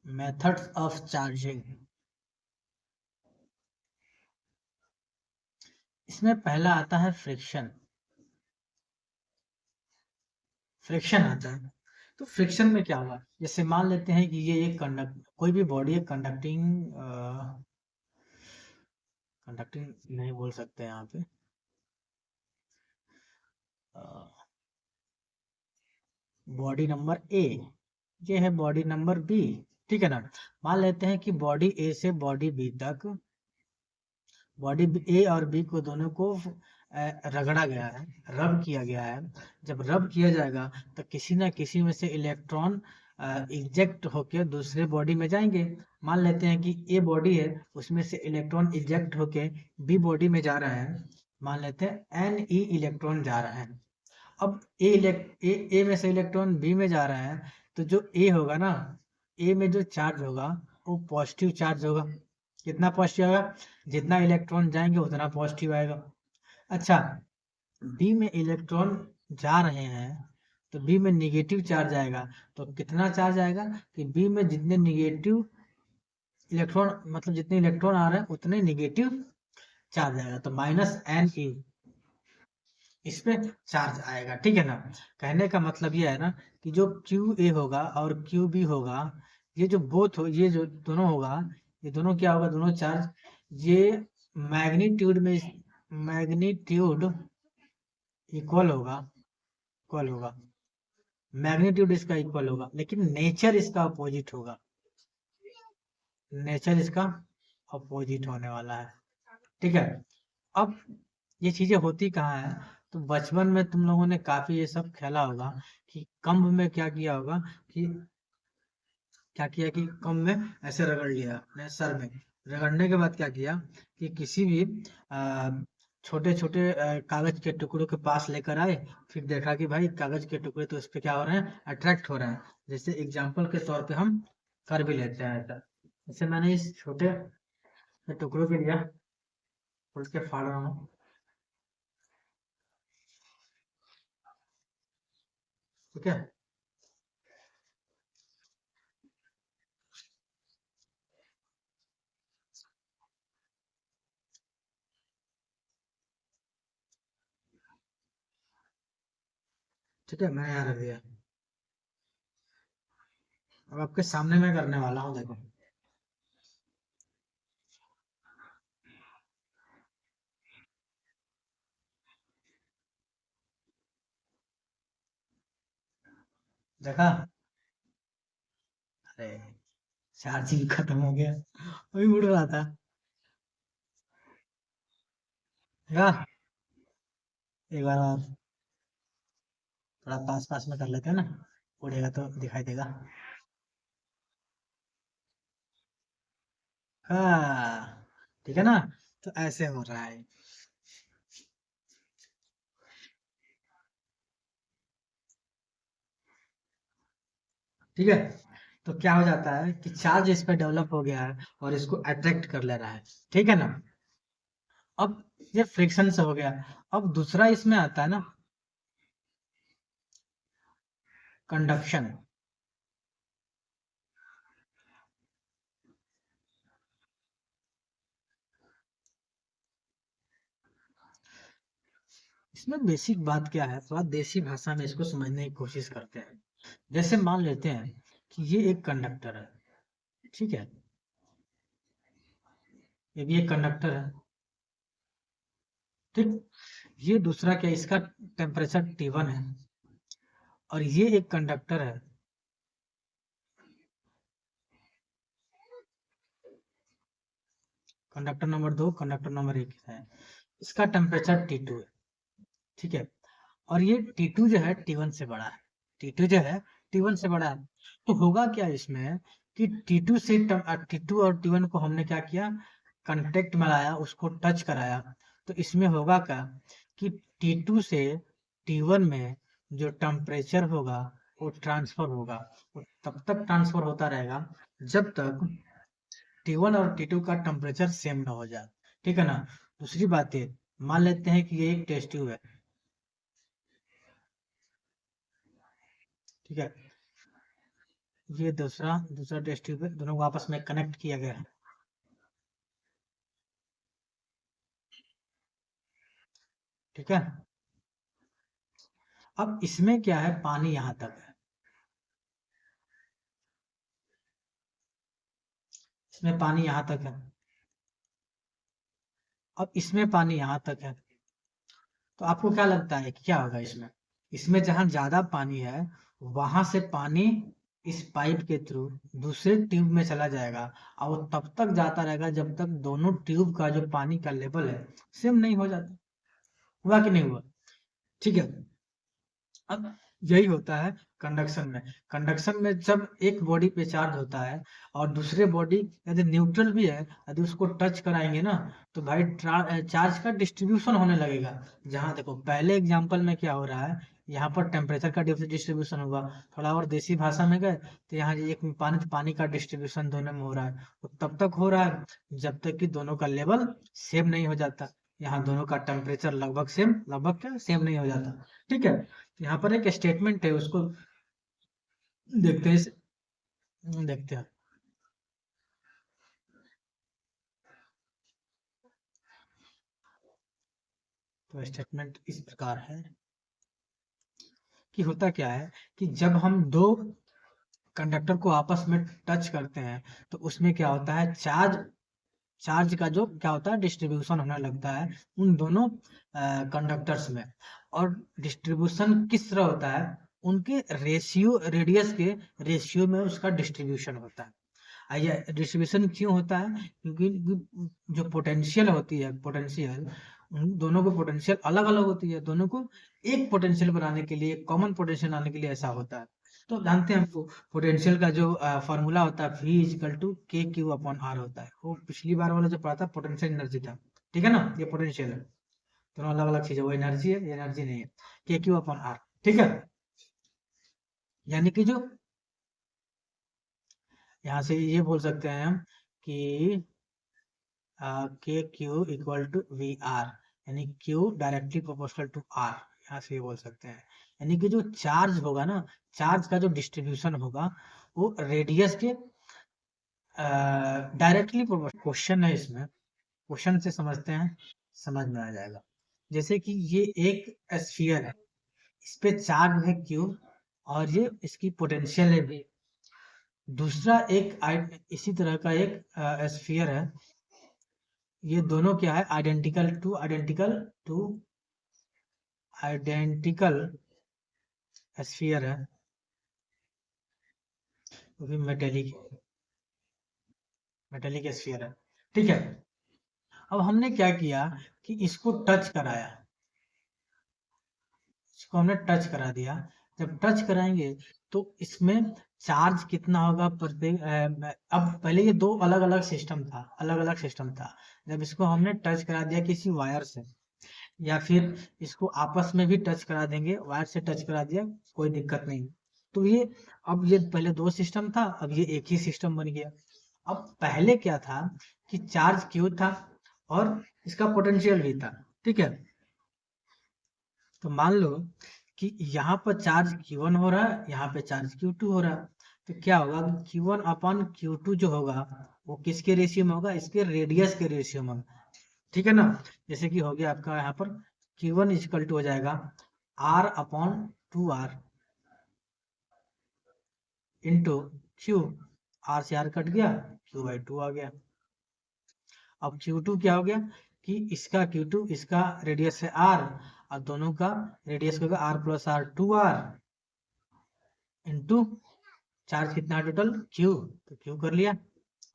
मेथड्स ऑफ चार्जिंग, इसमें पहला आता है फ्रिक्शन। फ्रिक्शन आता है, तो फ्रिक्शन में क्या हुआ, जैसे मान लेते हैं कि ये एक कंडक्ट, कोई भी बॉडी है कंडक्टिंग, कंडक्टिंग नहीं बोल सकते यहाँ पे, बॉडी नंबर ए, ये है बॉडी नंबर बी। ठीक है ना, मान लेते हैं कि बॉडी ए से बॉडी बी तक, बॉडी ए और बी को दोनों को रगड़ा गया है, रब किया गया है। जब रब किया जाएगा तो किसी ना किसी में से इलेक्ट्रॉन इजेक्ट होके दूसरे बॉडी में जाएंगे। मान लेते हैं कि ए बॉडी है, उसमें से इलेक्ट्रॉन इजेक्ट होके बी बॉडी में जा रहा है, मान लेते हैं एन ई इलेक्ट्रॉन जा रहा है। अब ए में से इलेक्ट्रॉन बी में जा रहा है, तो जो ए होगा ना, ए में जो चार्ज होगा वो पॉजिटिव चार्ज होगा। कितना पॉजिटिव आएगा, जितना इलेक्ट्रॉन जाएंगे उतना पॉजिटिव आएगा। अच्छा, बी में इलेक्ट्रॉन जा रहे हैं तो बी में निगेटिव चार्ज आएगा, तो कितना चार्ज आएगा कि बी में जितने निगेटिव इलेक्ट्रॉन, मतलब जितने इलेक्ट्रॉन आ रहे हैं उतने निगेटिव चार्ज आएगा, तो माइनस एन ई इस पे चार्ज आएगा। ठीक है ना, कहने का मतलब ये है ना कि जो क्यू ए होगा और क्यू बी होगा, ये जो बोथ हो, ये जो दोनों होगा, ये दोनों क्या होगा, दोनों चार्ज ये मैग्नीट्यूड में, मैग्नीट्यूड इक्वल होगा, इक्वल होगा, मैग्नीट्यूड इसका इक्वल होगा, लेकिन नेचर इसका अपोजिट होगा, नेचर इसका अपोजिट होने वाला है। ठीक है, अब ये चीजें होती कहाँ है, तो बचपन में तुम लोगों ने काफी ये सब खेला होगा कि कम्ब में क्या किया होगा कि, क्या किया कि कम्ब में ऐसे रगड़ लिया अपने सर में, रगड़ने के बाद क्या किया कि किसी भी छोटे छोटे कागज के टुकड़ों के पास लेकर आए, फिर देखा कि भाई कागज के टुकड़े तो इस पे क्या हो रहे हैं, अट्रैक्ट हो रहे हैं। जैसे एग्जाम्पल के तौर पे हम कर भी लेते हैं ऐसा, जैसे मैंने इस छोटे टुकड़ों के लिया, उठ के फाड़ रहा हूँ। ठीक है, ठीक है, मैं यहाँ रख दिया। अब आपके सामने मैं करने वाला हूँ, देखो। देखा, अरे चार्जिंग खत्म हो गया, अभी उड़ रहा था। देखा, एक बार और थोड़ा पास पास में कर लेते हैं ना, उड़ेगा तो दिखाई देगा। हाँ, ठीक है ना, तो ऐसे हो रहा है। ठीक है, तो क्या हो जाता है कि चार्ज इस पे डेवलप हो गया है और इसको अट्रैक्ट कर ले रहा है। ठीक है ना, अब ये फ्रिक्शन से हो गया। अब दूसरा इसमें आता है ना, कंडक्शन। इसमें बेसिक बात क्या है, थोड़ा देसी भाषा में इसको समझने की कोशिश करते हैं। जैसे मान लेते हैं कि ये एक कंडक्टर है, ठीक है, ये भी एक कंडक्टर है। ठीक। ये दूसरा क्या, इसका टेम्परेचर T1 है और ये एक कंडक्टर है, कंडक्टर नंबर 2, कंडक्टर नंबर 1 है, इसका टेम्परेचर T2 है। ठीक है, और ये T2 जो है T1 से बड़ा है, T2 जो है T1 से बड़ा है। तो होगा क्या इसमें कि T2 से T2 और T1 को हमने क्या किया, कांटेक्ट में लाया, उसको टच कराया। तो इसमें होगा क्या कि T2 से T1 में जो टेम्परेचर होगा वो ट्रांसफर होगा, वो तब तक ट्रांसफर होता रहेगा जब तक T1 और T2 का टेम्परेचर सेम ना हो जाए। ठीक है ना। दूसरी बात है, मान लेते हैं कि ये एक टेस्ट ट्यूब है। ठीक है, ये दूसरा दूसरा टेस्ट ट्यूब है, दोनों को आपस में कनेक्ट किया गया है। ठीक है, अब इसमें क्या है, पानी यहाँ तक है, इसमें पानी यहाँ तक है, अब इसमें पानी यहाँ तक है। तो आपको क्या लगता है कि क्या होगा इसमें, इसमें जहाँ ज्यादा पानी है वहां से पानी इस पाइप के थ्रू दूसरे ट्यूब में चला जाएगा, और वो तब तक जाता रहेगा जब तक दोनों ट्यूब का जो पानी का लेवल है सेम नहीं हो जाता। हुआ कि नहीं हुआ। ठीक है, अब यही होता है कंडक्शन में। कंडक्शन में जब एक बॉडी पे चार्ज होता है और दूसरे बॉडी यदि न्यूट्रल भी है, यदि उसको टच कराएंगे ना, तो भाई चार्ज का डिस्ट्रीब्यूशन होने लगेगा। जहां देखो पहले एग्जांपल में क्या हो रहा है, यहाँ पर टेम्परेचर का डिस्ट्रीब्यूशन होगा। थोड़ा और देसी भाषा में गए तो यहाँ एक पानी का डिस्ट्रीब्यूशन दोनों में हो रहा है, वो तब तक हो रहा है जब तक कि दोनों का लेवल सेम नहीं हो जाता। यहाँ दोनों का टेम्परेचर लगभग क्या सेम नहीं हो जाता। ठीक है, यहाँ पर एक स्टेटमेंट है, उसको देखते हैं देखते हैं। तो स्टेटमेंट इस प्रकार है कि होता क्या है कि जब हम दो कंडक्टर को आपस में टच करते हैं तो उसमें क्या होता है, चार्ज चार्ज का जो क्या होता है डिस्ट्रीब्यूशन होने लगता है उन दोनों कंडक्टर्स में। और डिस्ट्रीब्यूशन किस तरह होता है, उनके रेशियो, रेडियस के रेशियो में उसका डिस्ट्रीब्यूशन होता है। आइए, डिस्ट्रीब्यूशन क्यों होता है, क्योंकि जो पोटेंशियल होती है, पोटेंशियल उन दोनों को पोटेंशियल अलग अलग होती है, दोनों को एक पोटेंशियल बनाने के लिए, कॉमन पोटेंशियल लाने के लिए ऐसा होता है। तो जानते हैं हमको पोटेंशियल का जो फॉर्मूला होता है V इक्वल टू के क्यू अपॉन आर होता है। वो पिछली बार वाला जो पढ़ा था पोटेंशियल एनर्जी था। ठीक है ना, ये पोटेंशियल है, दोनों अलग अलग चीज है, वो एनर्जी है, ये एनर्जी नहीं है। के क्यू अपॉन आर। ठीक है, यानी कि जो यहाँ से ये बोल सकते हैं हम कि के Q equal to V R, यानी Q directly proportional to R, यहाँ से ये बोल सकते हैं। यानी कि जो चार्ज होगा ना, चार्ज का जो डिस्ट्रीब्यूशन होगा वो रेडियस के डायरेक्टली प्रोपोर्शनल। क्वेश्चन है इसमें, क्वेश्चन से समझते हैं, समझ में आ जाएगा। जैसे कि ये एक स्फीयर है, इस पे चार्ज है क्यू और ये इसकी पोटेंशियल है भी। दूसरा एक इसी तरह का एक स्फीयर है, ये दोनों क्या है, आइडेंटिकल स्फीयर है, वो भी मेटेलिक मेटेलिक स्फीयर है। ठीक है, अब हमने क्या किया कि इसको टच कराया, इसको हमने टच करा दिया। जब टच कराएंगे तो इसमें चार्ज कितना होगा प्रत्येक अब पहले ये दो अलग अलग सिस्टम था, अलग अलग सिस्टम था। जब इसको हमने टच करा दिया किसी वायर से, या फिर इसको आपस में भी टच करा देंगे, वायर से टच करा दिया, कोई दिक्कत नहीं। तो ये अब ये पहले दो सिस्टम था, अब ये एक ही सिस्टम बन गया। अब पहले क्या था कि चार्ज क्यू था और इसका पोटेंशियल भी था। ठीक है, तो मान लो कि यहाँ पर चार्ज Q1 हो रहा है, यहाँ पे चार्ज Q2 हो रहा है। तो क्या होगा, Q1 अपॉन Q2 जो होगा वो किसके रेशियो में होगा, इसके रेडियस के रेशियो में। ठीक है ना, जैसे कि हो गया आपका यहाँ पर Q1 इक्वल टू हो जाएगा R upon 2R into Q, R से R कट गया, Q/2 आ गया। अब Q2 क्या हो गया कि इसका Q2 इसका रेडियस है R और दोनों का रेडियस होगा R plus R 2R into charge कितना टोटल Q, तो Q कर लिया,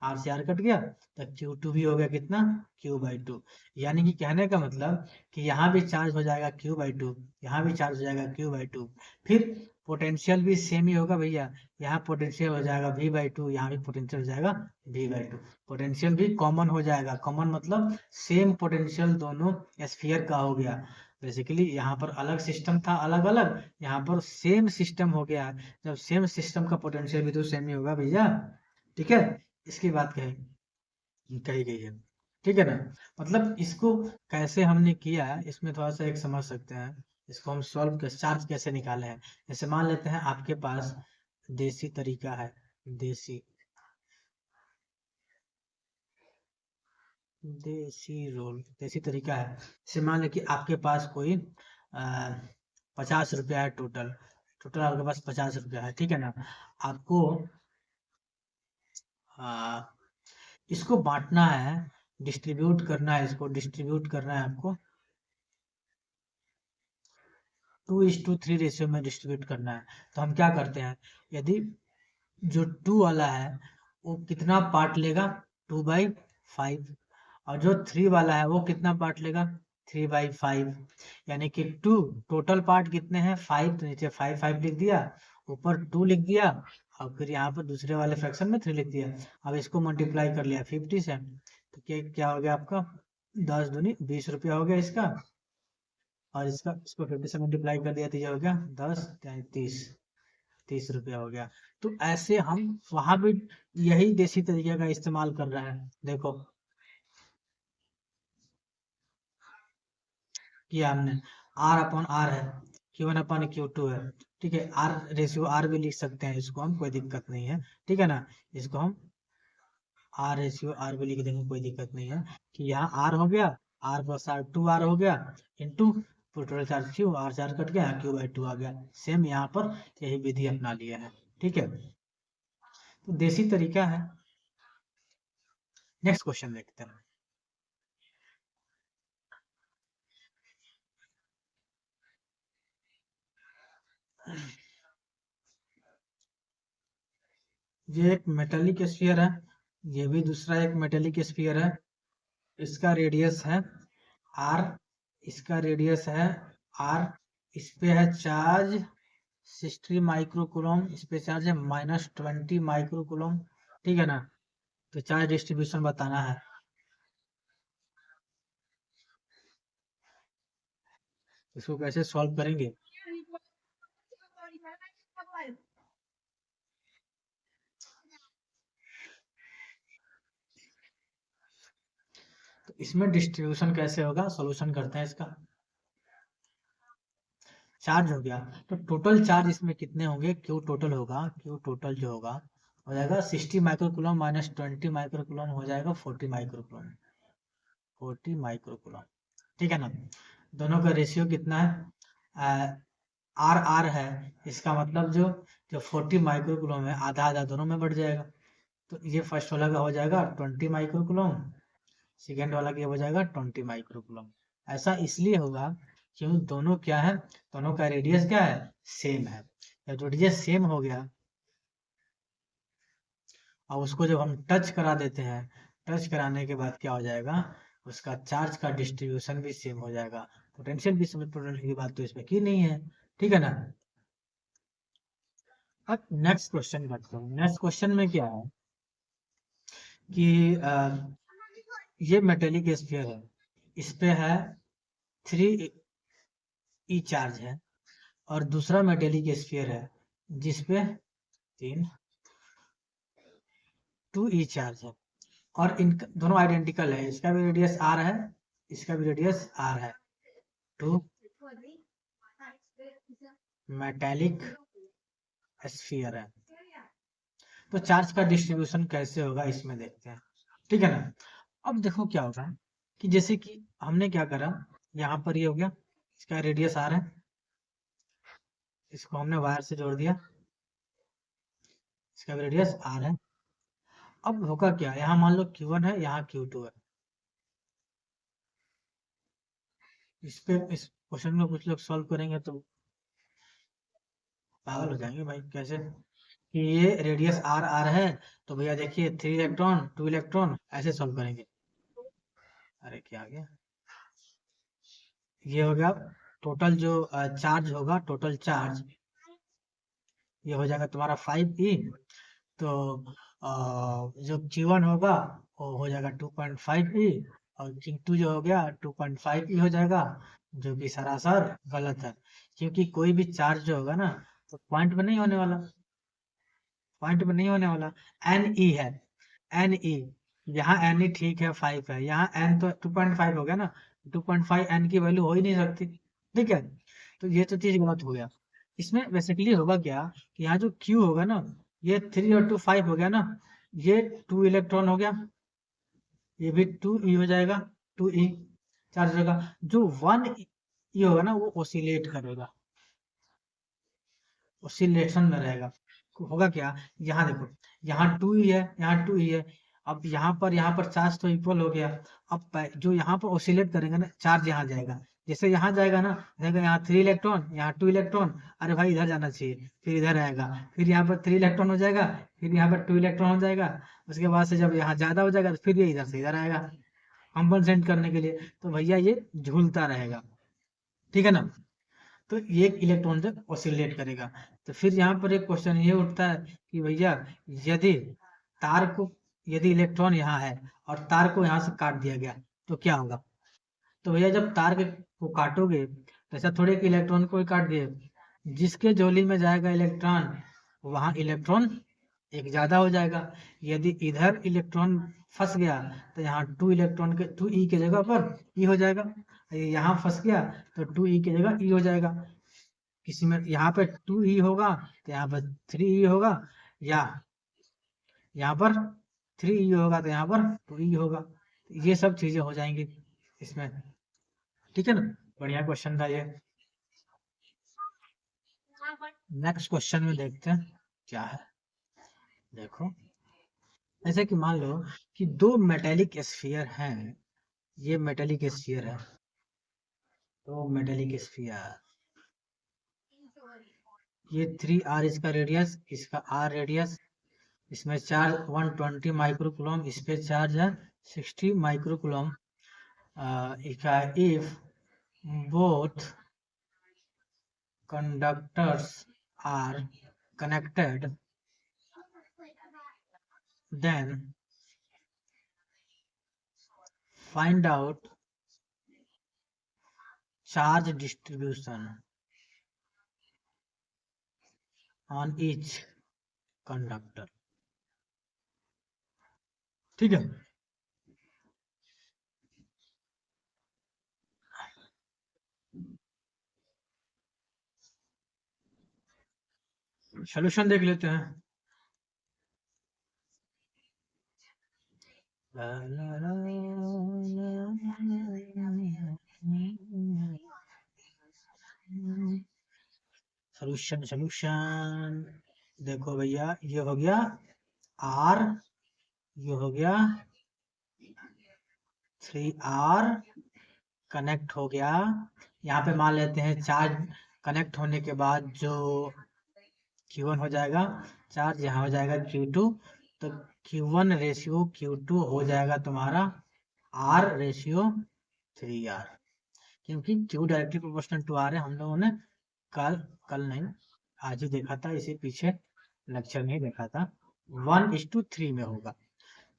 R से R कट गया तो Q2 भी हो गया कितना Q/2। यानी कि कहने का मतलब कि यहाँ भी चार्ज हो जाएगा Q/2, यहाँ भी चार्ज हो जाएगा Q/2, फिर पोटेंशियल भी सेम ही होगा भैया, यहाँ पोटेंशियल हो जाएगा V/2, यहाँ भी पोटेंशियल हो जाएगा V/2, पोटेंशियल भी कॉमन हो जाएगा। कॉमन मतलब सेम पोटेंशियल दोनों स्फीयर का हो गया। बेसिकली यहाँ पर अलग सिस्टम था अलग अलग, यहाँ पर सेम सिस्टम हो गया। जब सेम सिस्टम का पोटेंशियल भी तो सेम ही होगा भैया, ठीक है, इसकी बात कही गई है, ठीक है ना। मतलब इसको कैसे हमने किया है इसमें थोड़ा सा एक समझ सकते हैं, इसको हम सॉल्व चार्ज कैसे निकाले हैं। जैसे मान लेते हैं आपके पास देसी तरीका है, देसी तरीका है। जैसे मान लें कि आपके पास कोई 50 रुपया है, टोटल आपके पास 50 रुपया है, ठीक है ना। आपको इसको बांटना है, डिस्ट्रीब्यूट करना है, इसको डिस्ट्रीब्यूट करना है आपको 2:3 रेशियो में डिस्ट्रीब्यूट करना है। तो हम क्या करते हैं, यदि जो 2 वाला है वो कितना पार्ट लेगा 2/5, और जो 3 वाला है वो कितना पार्ट लेगा 3/5, यानी कि 2 टोटल पार्ट कितने हैं 5, तो नीचे 5 5 लिख दिया, ऊपर 2 लिख दिया, और फिर यहाँ पर दूसरे वाले फ्रैक्शन में 3 लिख दिया। अब इसको मल्टीप्लाई कर लिया 50 से, तो क्या हो गया आपका 10 दूनी 20 रुपया हो गया इसका, और इसको 50 से मल्टीप्लाई कर दिया तो ये हो गया 10 30 रुपया हो गया। तो ऐसे हम वहां भी यही देसी तरीके का इस्तेमाल कर रहे हैं। देखो किया हमने, R/R है, Q1/Q2 है, ठीक है, R रेशियो R भी लिख सकते हैं, इसको हम कोई दिक्कत नहीं है, ठीक है ना। इसको हम R रेशियो R भी लिख देंगे, कोई दिक्कत नहीं है। कि यहाँ R हो गया, R प्लस R 2R हो गया into total charge Q, R charge cut गया Q/2 आ गया। सेम यहाँ पर यही विधि अपना लिया है, ठीक है, तो देसी तरीका है। नेक्स्ट क्वेश्चन देखते हैं। ये एक मेटेलिक स्फीयर है, ये भी दूसरा एक मेटेलिक स्फीयर है, इसका रेडियस है R, इसका रेडियस है R, इस पे है चार्ज 60 माइक्रोकूलम, इस पे चार्ज है -20 माइक्रोकूलम, ठीक है ना। तो चार्ज डिस्ट्रीब्यूशन बताना है। इसको कैसे सॉल्व करेंगे, तो इसमें डिस्ट्रीब्यूशन कैसे होगा, सॉल्यूशन करते हैं इसका। चार्ज हो गया, तो टोटल चार्ज इसमें कितने होंगे, क्यू टोटल होगा, क्यू टोटल जो होगा हो जाएगा 60 माइक्रोकूलम -20 माइक्रोकूलम हो जाएगा 40 माइक्रोकूलम, 40 माइक्रोकूलम, ठीक है ना। दोनों का रेशियो कितना है, आर आर है, इसका मतलब जो 40 माइक्रोकूलम है आधा आधा दोनों में बढ़ जाएगा। तो ये फर्स्ट वाला का हो जाएगा 20 माइक्रोकूलम, सेकेंड वाला का हो जाएगा 20 माइक्रोकूलम। ऐसा इसलिए होगा क्यों, दोनों क्या है, दोनों का रेडियस क्या है, सेम है। जब रेडियस सेम हो गया और उसको जब हम टच करा देते हैं, टच कराने के बाद क्या हो जाएगा, उसका चार्ज का डिस्ट्रीब्यूशन भी सेम हो जाएगा। पोटेंशियल भी सेम, पोटेंशियल की बात तो इसमें की नहीं है, ठीक है ना। अब नेक्स्ट क्वेश्चन करते हैं। नेक्स्ट क्वेश्चन में क्या है कि ये मेटेलिक स्फीयर है, इस पे है 3 ई चार्ज है, और दूसरा मेटेलिक स्फीयर है जिसपे 2 ई चार्ज है, और इन दोनों आइडेंटिकल है, इसका भी रेडियस R है, इसका भी रेडियस R है। 2 मेटेलिक स्फीयर है, तो चार्ज का डिस्ट्रीब्यूशन कैसे होगा इसमें देखते हैं, ठीक है ना। अब देखो क्या होगा कि जैसे कि हमने क्या करा, यहाँ पर ये हो गया, इसका रेडियस R है, इसको हमने वायर से जोड़ दिया, इसका भी रेडियस R है। अब होगा क्या, यहाँ मान लो Q1 है, यहाँ Q2 है, इस क्वेश्चन में कुछ लोग सॉल्व करेंगे तो पागल हो जाएंगे भाई, कैसे कि ये रेडियस आर आर है, तो भैया देखिए 3 इलेक्ट्रॉन 2 इलेक्ट्रॉन, ऐसे सॉल्व करेंगे। अरे क्या गया, ये हो गया टोटल जो चार्ज होगा, टोटल चार्ज ये हो जाएगा तुम्हारा 5e। तो जो Q1 होगा वो हो जाएगा 2.5e, और Q2 जो हो गया 2.5e हो जाएगा, जो कि सरासर गलत है, क्योंकि कोई भी चार्ज जो होगा ना तो पॉइंट पे नहीं होने वाला, पॉइंट पे नहीं होने वाला। एन ई है, एन ई, यहाँ एन ई ठीक है 5 है, यहाँ एन तो 2.5 हो गया ना, 2.5 एन की वैल्यू हो ही नहीं सकती, ठीक है। तो ये तो चीज गलत हो गया। इसमें बेसिकली होगा क्या कि यहाँ जो क्यू होगा ना, ये 3 और 2 5 हो गया ना, ये 2 इलेक्ट्रॉन हो गया, ये भी 2e हो जाएगा, 2e चार्ज होगा। जो 1e होगा ना वो ओसिलेट करेगा, ओसिलेशन में रहेगा। होगा क्या, यहाँ देखो, यहाँ 2e है, यहाँ 2e है, अब यहाँ पर चार्ज तो इक्वल हो गया। अब जो यहाँ पर ओसिलेट करेंगे ना, चार्ज यहाँ जाएगा, जैसे यहाँ जाएगा ना, देखो यहाँ 3 इलेक्ट्रॉन, यहाँ 2 इलेक्ट्रॉन, अरे भाई इधर जाना चाहिए, फिर इधर आएगा, फिर यहाँ पर 3 इलेक्ट्रॉन हो जाएगा, फिर यहाँ पर 2 इलेक्ट्रॉन हो जाएगा, उसके बाद से जब यहाँ ज्यादा हो जाएगा तो फिर ये इधर से इधर आएगा कंपनसेट करने के लिए, तो भैया ये झूलता रहेगा, ठीक है ना। तो ये एक इलेक्ट्रॉन से ऑसिलेट करेगा। तो फिर यहाँ पर एक क्वेश्चन ये उठता है कि भैया यदि तार को, यदि इलेक्ट्रॉन यहाँ है और तार को यहाँ से काट दिया गया तो क्या होगा। तो भैया जब तार के को काटोगे तो ऐसा थोड़े कि इलेक्ट्रॉन को ही काट दिए, जिसके झोली में जाएगा इलेक्ट्रॉन वहां इलेक्ट्रॉन एक ज्यादा हो जाएगा। यदि इधर इलेक्ट्रॉन फंस गया तो यहाँ 2 इलेक्ट्रॉन के 2e के जगह पर e हो जाएगा, यहाँ फंस गया तो 2e की जगह e हो जाएगा। किसी में यहाँ पे 2e होगा तो यहाँ पर 3e होगा, या यहाँ पर 3e होगा तो यहाँ पर 2e होगा, ये सब चीजें हो जाएंगी इसमें, ठीक है ना। बढ़िया क्वेश्चन था ये। नेक्स्ट क्वेश्चन में देखते हैं क्या है। देखो, ऐसे कि मान लो कि दो मेटेलिक स्फीयर हैं, ये मेटेलिक स्फीयर है, तो मेटेलिक स्फीयर, ये 3r इसका रेडियस, इसका r रेडियस, इसमें चार्ज 120 माइक्रोकूलम, इस पे चार्ज है 60 microcoulomb. if both conductors are connected, then find out charge distribution on each conductor, ठीक है। सोल्यूशन देख लेते हैं। सोल्यूशन सोल्यूशन देखो भैया, ये हो गया R, ये हो गया 3R, कनेक्ट हो गया। यहाँ पे मान लेते हैं चार्ज कनेक्ट होने के बाद जो Q1 हो जाएगा, चार्ज यहाँ हो जाएगा Q2, तो Q1 रेशियो Q2 हो जाएगा तुम्हारा R रेशियो 3R, क्योंकि Q directly proportional to R है। हम लोगों ने कल नहीं, आज ही देखा था, इसे पीछे लेक्चर में ही देखा था, 1:3 में होगा।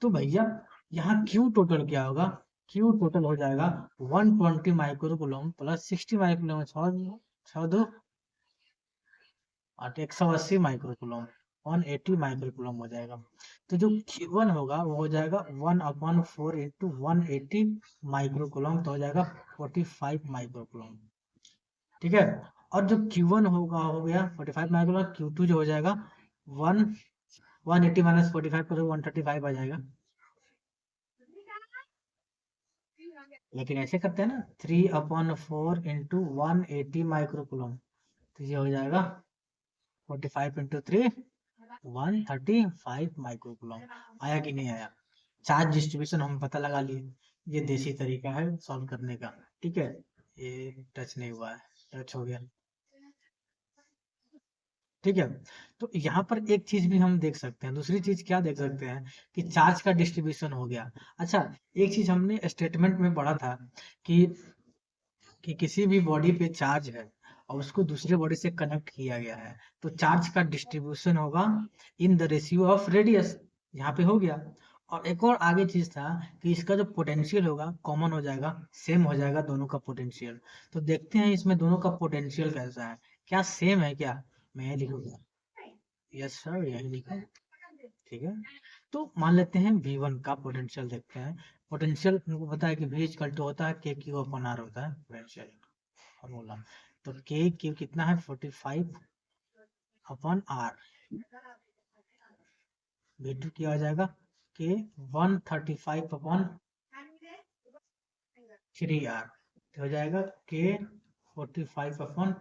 तो भैया यहाँ Q टोटल क्या होगा, Q टोटल हो जाएगा 120 माइक्रोकूलम प्लस 60 माइक्रोकूलम, 100 और 180 माइक्रोकूलम, 180 माइक्रोकूलम हो जाएगा। तो जो Q1 होगा वो हो जाएगा 1/4 इंटू 180 माइक्रोकूलम, तो हो जाएगा 45 माइक्रोकूलम, ठीक है। और जो Q1 होगा हो गया 45 माइक्रोकूलम, Q2 जो हो जाएगा 180 माइनस 45 करो 135 आ जाएगा। लेकिन ऐसे करते हैं ना, 3/4 इंटू 180 माइक्रोकूलम, तो ये हो जाएगा 45 इंटू 3 135 माइक्रोकूलम। आया कि नहीं आया। चार्ज डिस्ट्रीब्यूशन हम पता लगा लिए, ये देसी तरीका है सॉल्व करने का, ठीक है। ये टच नहीं हुआ है, टच हो गया। ठीक है, तो यहाँ पर एक चीज भी हम देख सकते हैं, दूसरी चीज क्या देख सकते हैं कि चार्ज का डिस्ट्रीब्यूशन हो गया। अच्छा, एक चीज हमने स्टेटमेंट में पढ़ा था कि किसी भी बॉडी पे चार्ज है और उसको दूसरे बॉडी से कनेक्ट किया गया है, तो चार्ज का डिस्ट्रीब्यूशन होगा in the ratio of radius. यहाँ पे हो गया। और एक और आगे चीज था कि इसका जो पोटेंशियल होगा कॉमन हो जाएगा, सेम हो जाएगा दोनों का पोटेंशियल। तो देखते हैं इसमें दोनों का पोटेंशियल कैसा है, क्या सेम है क्या। मैं ये लिखूंगा, यस सर यही लिखा। ठीक है, तो मान लेते हैं V1 का पोटेंशियल देखते हैं। पोटेंशियल हमको पता है कि V इक्वल टू होता है के क्यू अपन आर होता है पोटेंशियल फॉर्मूला। तो के क्यू कितना है 45 अपन आर। V2 क्या हो जाएगा के 135 अपन 3R हो जाएगा के 45 अपन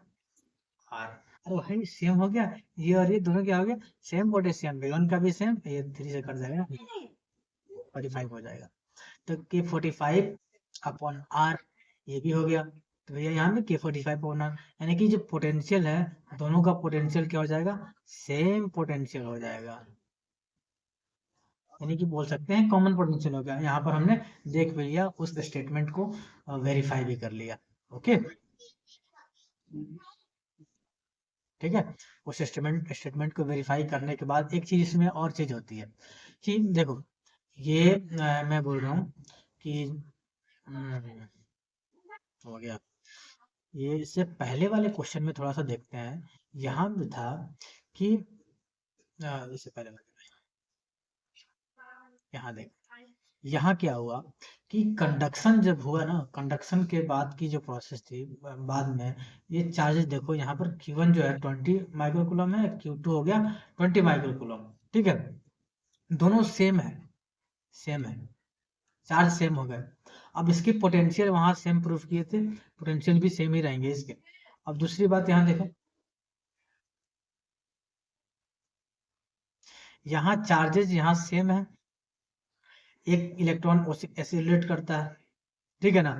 आर। अरे भाई सेम हो गया, ये और ये दोनों क्या हो गया, सेम पोटेंशियल। V1 का भी सेम, ये 3 से कट जाएगा, 45 हो जाएगा। तो के 45 अपॉन आर, ये भी हो गया। तो भैया यहाँ में के 45 अपॉन आर, यानी कि जो पोटेंशियल है दोनों का पोटेंशियल क्या हो जाएगा, सेम पोटेंशियल हो जाएगा। यानी कि बोल सकते हैं कॉमन पोटेंशियल हो गया। यहाँ पर हमने देख भी लिया, उस स्टेटमेंट को वेरीफाई भी कर लिया। ओके, ठीक है। उस स्टेटमेंट को वेरीफाई करने के बाद एक चीज इसमें और चीज होती है कि देखो, ये मैं बोल रहा हूँ कि हो गया। ये इससे पहले वाले क्वेश्चन में थोड़ा सा देखते हैं। यहाँ भी था कि इससे पहले वाले यहाँ देख, यहाँ क्या हुआ कि कंडक्शन जब हुआ ना, कंडक्शन के बाद की जो प्रोसेस थी बाद में, ये चार्जेस देखो यहाँ पर Q1 जो है 20 माइक्रोकूलम है, Q2 हो गया 20 माइक्रोकूलम। ठीक है, दोनों सेम है, सेम है, चार्ज सेम हो गए। अब इसकी पोटेंशियल वहां सेम प्रूफ किए थे, पोटेंशियल भी सेम ही रहेंगे इसके। अब दूसरी बात यहाँ देखो, यहाँ चार्जेस यहाँ सेम है, एक इलेक्ट्रॉन एक्सीलरेट करता है, ठीक है ना,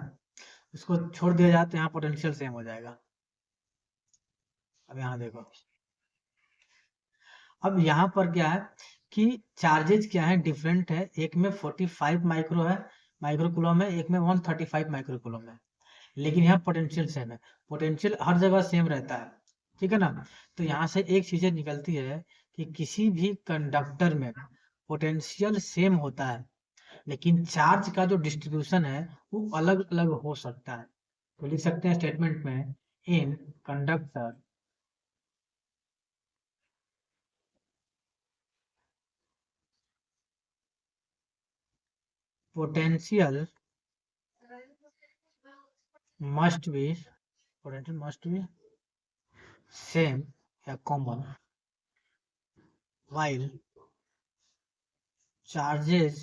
उसको छोड़ दिया जाए तो यहाँ पोटेंशियल सेम हो जाएगा। अब यहाँ देखो, अब यहाँ पर क्या है कि चार्जेस क्या है, डिफरेंट है, एक में 45 माइक्रो है, माइक्रोकूलम है, एक में 135 माइक्रोकूलम है, लेकिन यहाँ पोटेंशियल सेम है। पोटेंशियल हर जगह सेम रहता है, ठीक है ना। तो यहाँ से एक चीजें निकलती है कि किसी भी कंडक्टर में पोटेंशियल सेम होता है, लेकिन चार्ज का जो डिस्ट्रीब्यूशन है वो अलग अलग हो सकता है। तो लिख सकते हैं स्टेटमेंट में, in conductor potential must be, potential must be same या common while charges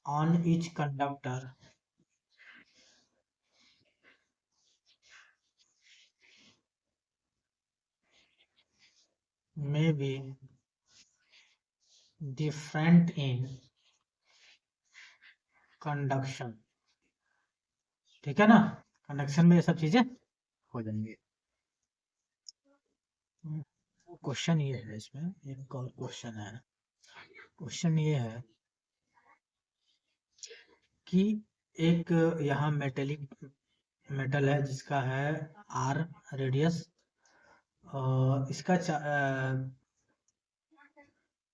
on each conductor may be different in conduction। ठीक है ना, कंडक्शन में ये सब चीजें हो जाएंगी। क्वेश्चन ये है, इसमें एक और क्वेश्चन है। क्वेश्चन ये है कि एक यहाँ मेटेलिक मेटल है जिसका है आर रेडियस, और इसका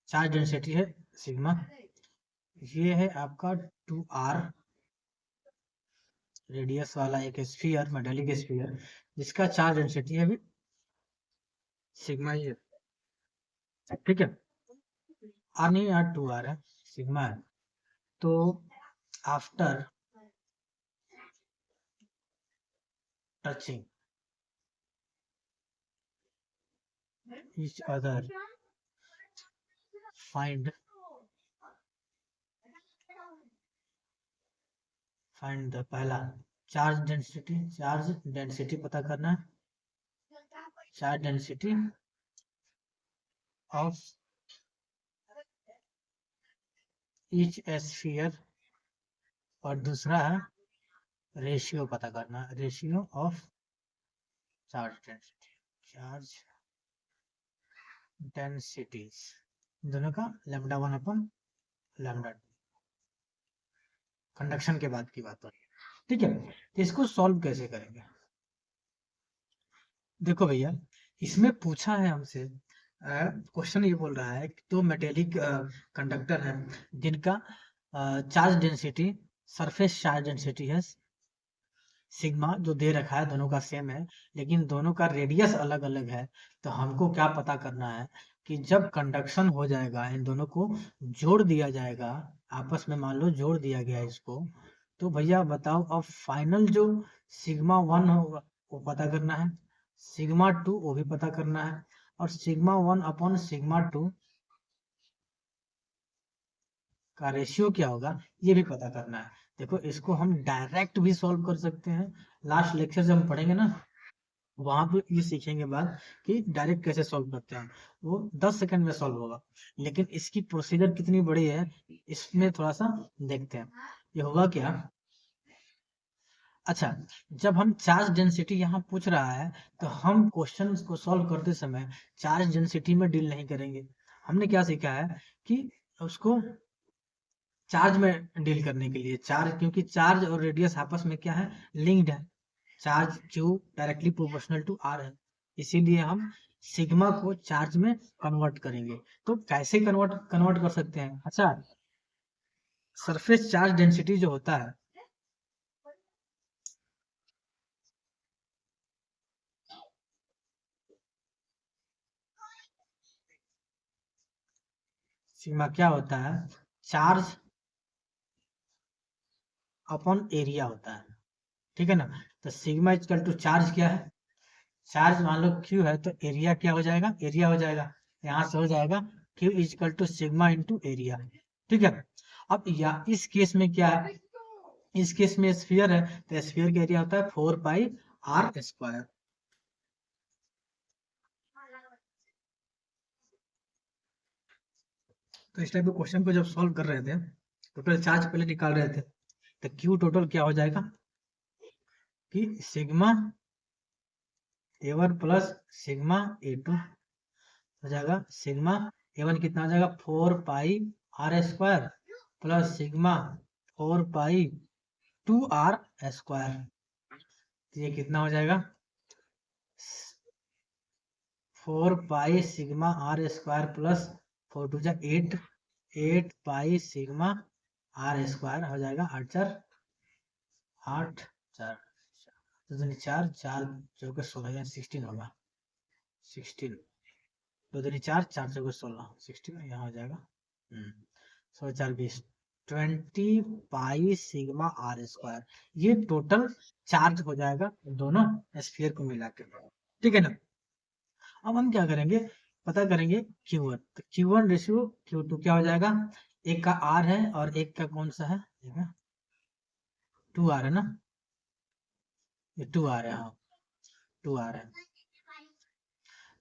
चार्ज डेंसिटी है सिग्मा। ये है आपका 2R रेडियस वाला एक स्फीयर, मेटेलिक स्फीयर, जिसका चार्ज डेंसिटी है भी सिग्मा ही है। ठीक है, आर नहीं, आर 2R है, सिग्मा है। तो after touching each other find the पहला चार्ज डेंसिटी पता करना है, charge density of each sphere, और दूसरा है रेशियो पता करना, रेशियो ऑफ चार्ज डेंसिटीज दोनों का लैम्डा 1 अपन लैम्डा 2, कंडक्शन के बाद की बात हो रही है, ठीक है। तो इसको सॉल्व कैसे करेंगे? देखो भैया, इसमें पूछा है हमसे, क्वेश्चन ये बोल रहा है कि दो मेटेलिक कंडक्टर है जिनका charge density, surface charge density है सिग्मा, जो दे रखा है दोनों का सेम है, लेकिन दोनों का रेडियस अलग अलग है। तो हमको क्या पता करना है कि जब कंडक्शन हो जाएगा, इन दोनों को जोड़ दिया जाएगा, आपस में मान लो जोड़ दिया गया इसको, तो भैया बताओ अब फाइनल जो सिग्मा 1 होगा वो पता करना है, सिग्मा 2 वो भी पता करना है, और सिग्मा 1 अपॉन सिग्मा 2 का रेशियो क्या होगा ये भी पता करना है। देखो इसको हम डायरेक्ट भी सॉल्व कर सकते हैं, लास्ट लेक्चर जब हम पढ़ेंगे ना वहां पे ये सीखेंगे बाद कि डायरेक्ट कैसे सॉल्व करते हैं, वो 10 सेकंड में सॉल्व होगा। लेकिन इसकी प्रोसीजर कितनी बड़ी है इसमें थोड़ा सा देखते हैं। ये होगा क्या, अच्छा, जब हम चार्ज डेंसिटी यहाँ पूछ रहा है तो हम क्वेश्चन को सॉल्व करते समय चार्ज डेंसिटी में डील नहीं करेंगे। हमने क्या सीखा है कि उसको चार्ज में डील करने के लिए, चार्ज, क्योंकि चार्ज और रेडियस आपस में क्या है, लिंक्ड है, charge q directly proportional to r है, इसीलिए हम सिग्मा को चार्ज में कन्वर्ट करेंगे। तो कैसे कन्वर्ट कर सकते हैं, अच्छा, सरफेस चार्ज डेंसिटी जो होता है, सिग्मा क्या होता है, चार्ज अपॉन एरिया होता है, ठीक है ना। तो सिग्मा इक्वल टू चार्ज क्या है, चार्ज मान लो क्यू है तो एरिया क्या हो जाएगा, एरिया हो जाएगा, यहाँ से हो जाएगा q equal to sigma into area, ठीक है। अब या इस केस में क्या है, इस केस में स्फीयर है तो स्फीयर का एरिया होता है 4 पाई आर स्क्वायर। तो इस टाइप के क्वेश्चन को जब सॉल्व कर रहे थे, टोटल चार्ज पहले निकाल रहे थे, तो क्यू टोटल क्या हो जाएगा कि sigma A1 plus sigma A2 हो जाएगा, सिग्मा A1 कितना हो जाएगा 4 pi r square plus sigma 4 pi 2 r square, तो ये कितना हो जाएगा 4 pi sigma r square plus 4 two जा 8 पाई सिग्मा आर स्क्वायर हो जाएगा 8 4 8 4 तो 4 4 चौके 16 या 16 होगा 16, 2 दूनी 4 4 चौके 16 16 यहाँ हो जाएगा 16 4 20 20 पाई सिग्मा आर स्क्वायर, ये टोटल चार्ज हो जाएगा दोनों स्फीयर को मिला के, ठीक है ना। अब हम क्या करेंगे, पता करेंगे Q1, तो Q1 रेशियो Q2 क्या हो जाएगा, एक का R है और एक का कौन सा है, 2R है ना, ये 2R है, हाँ 2R है,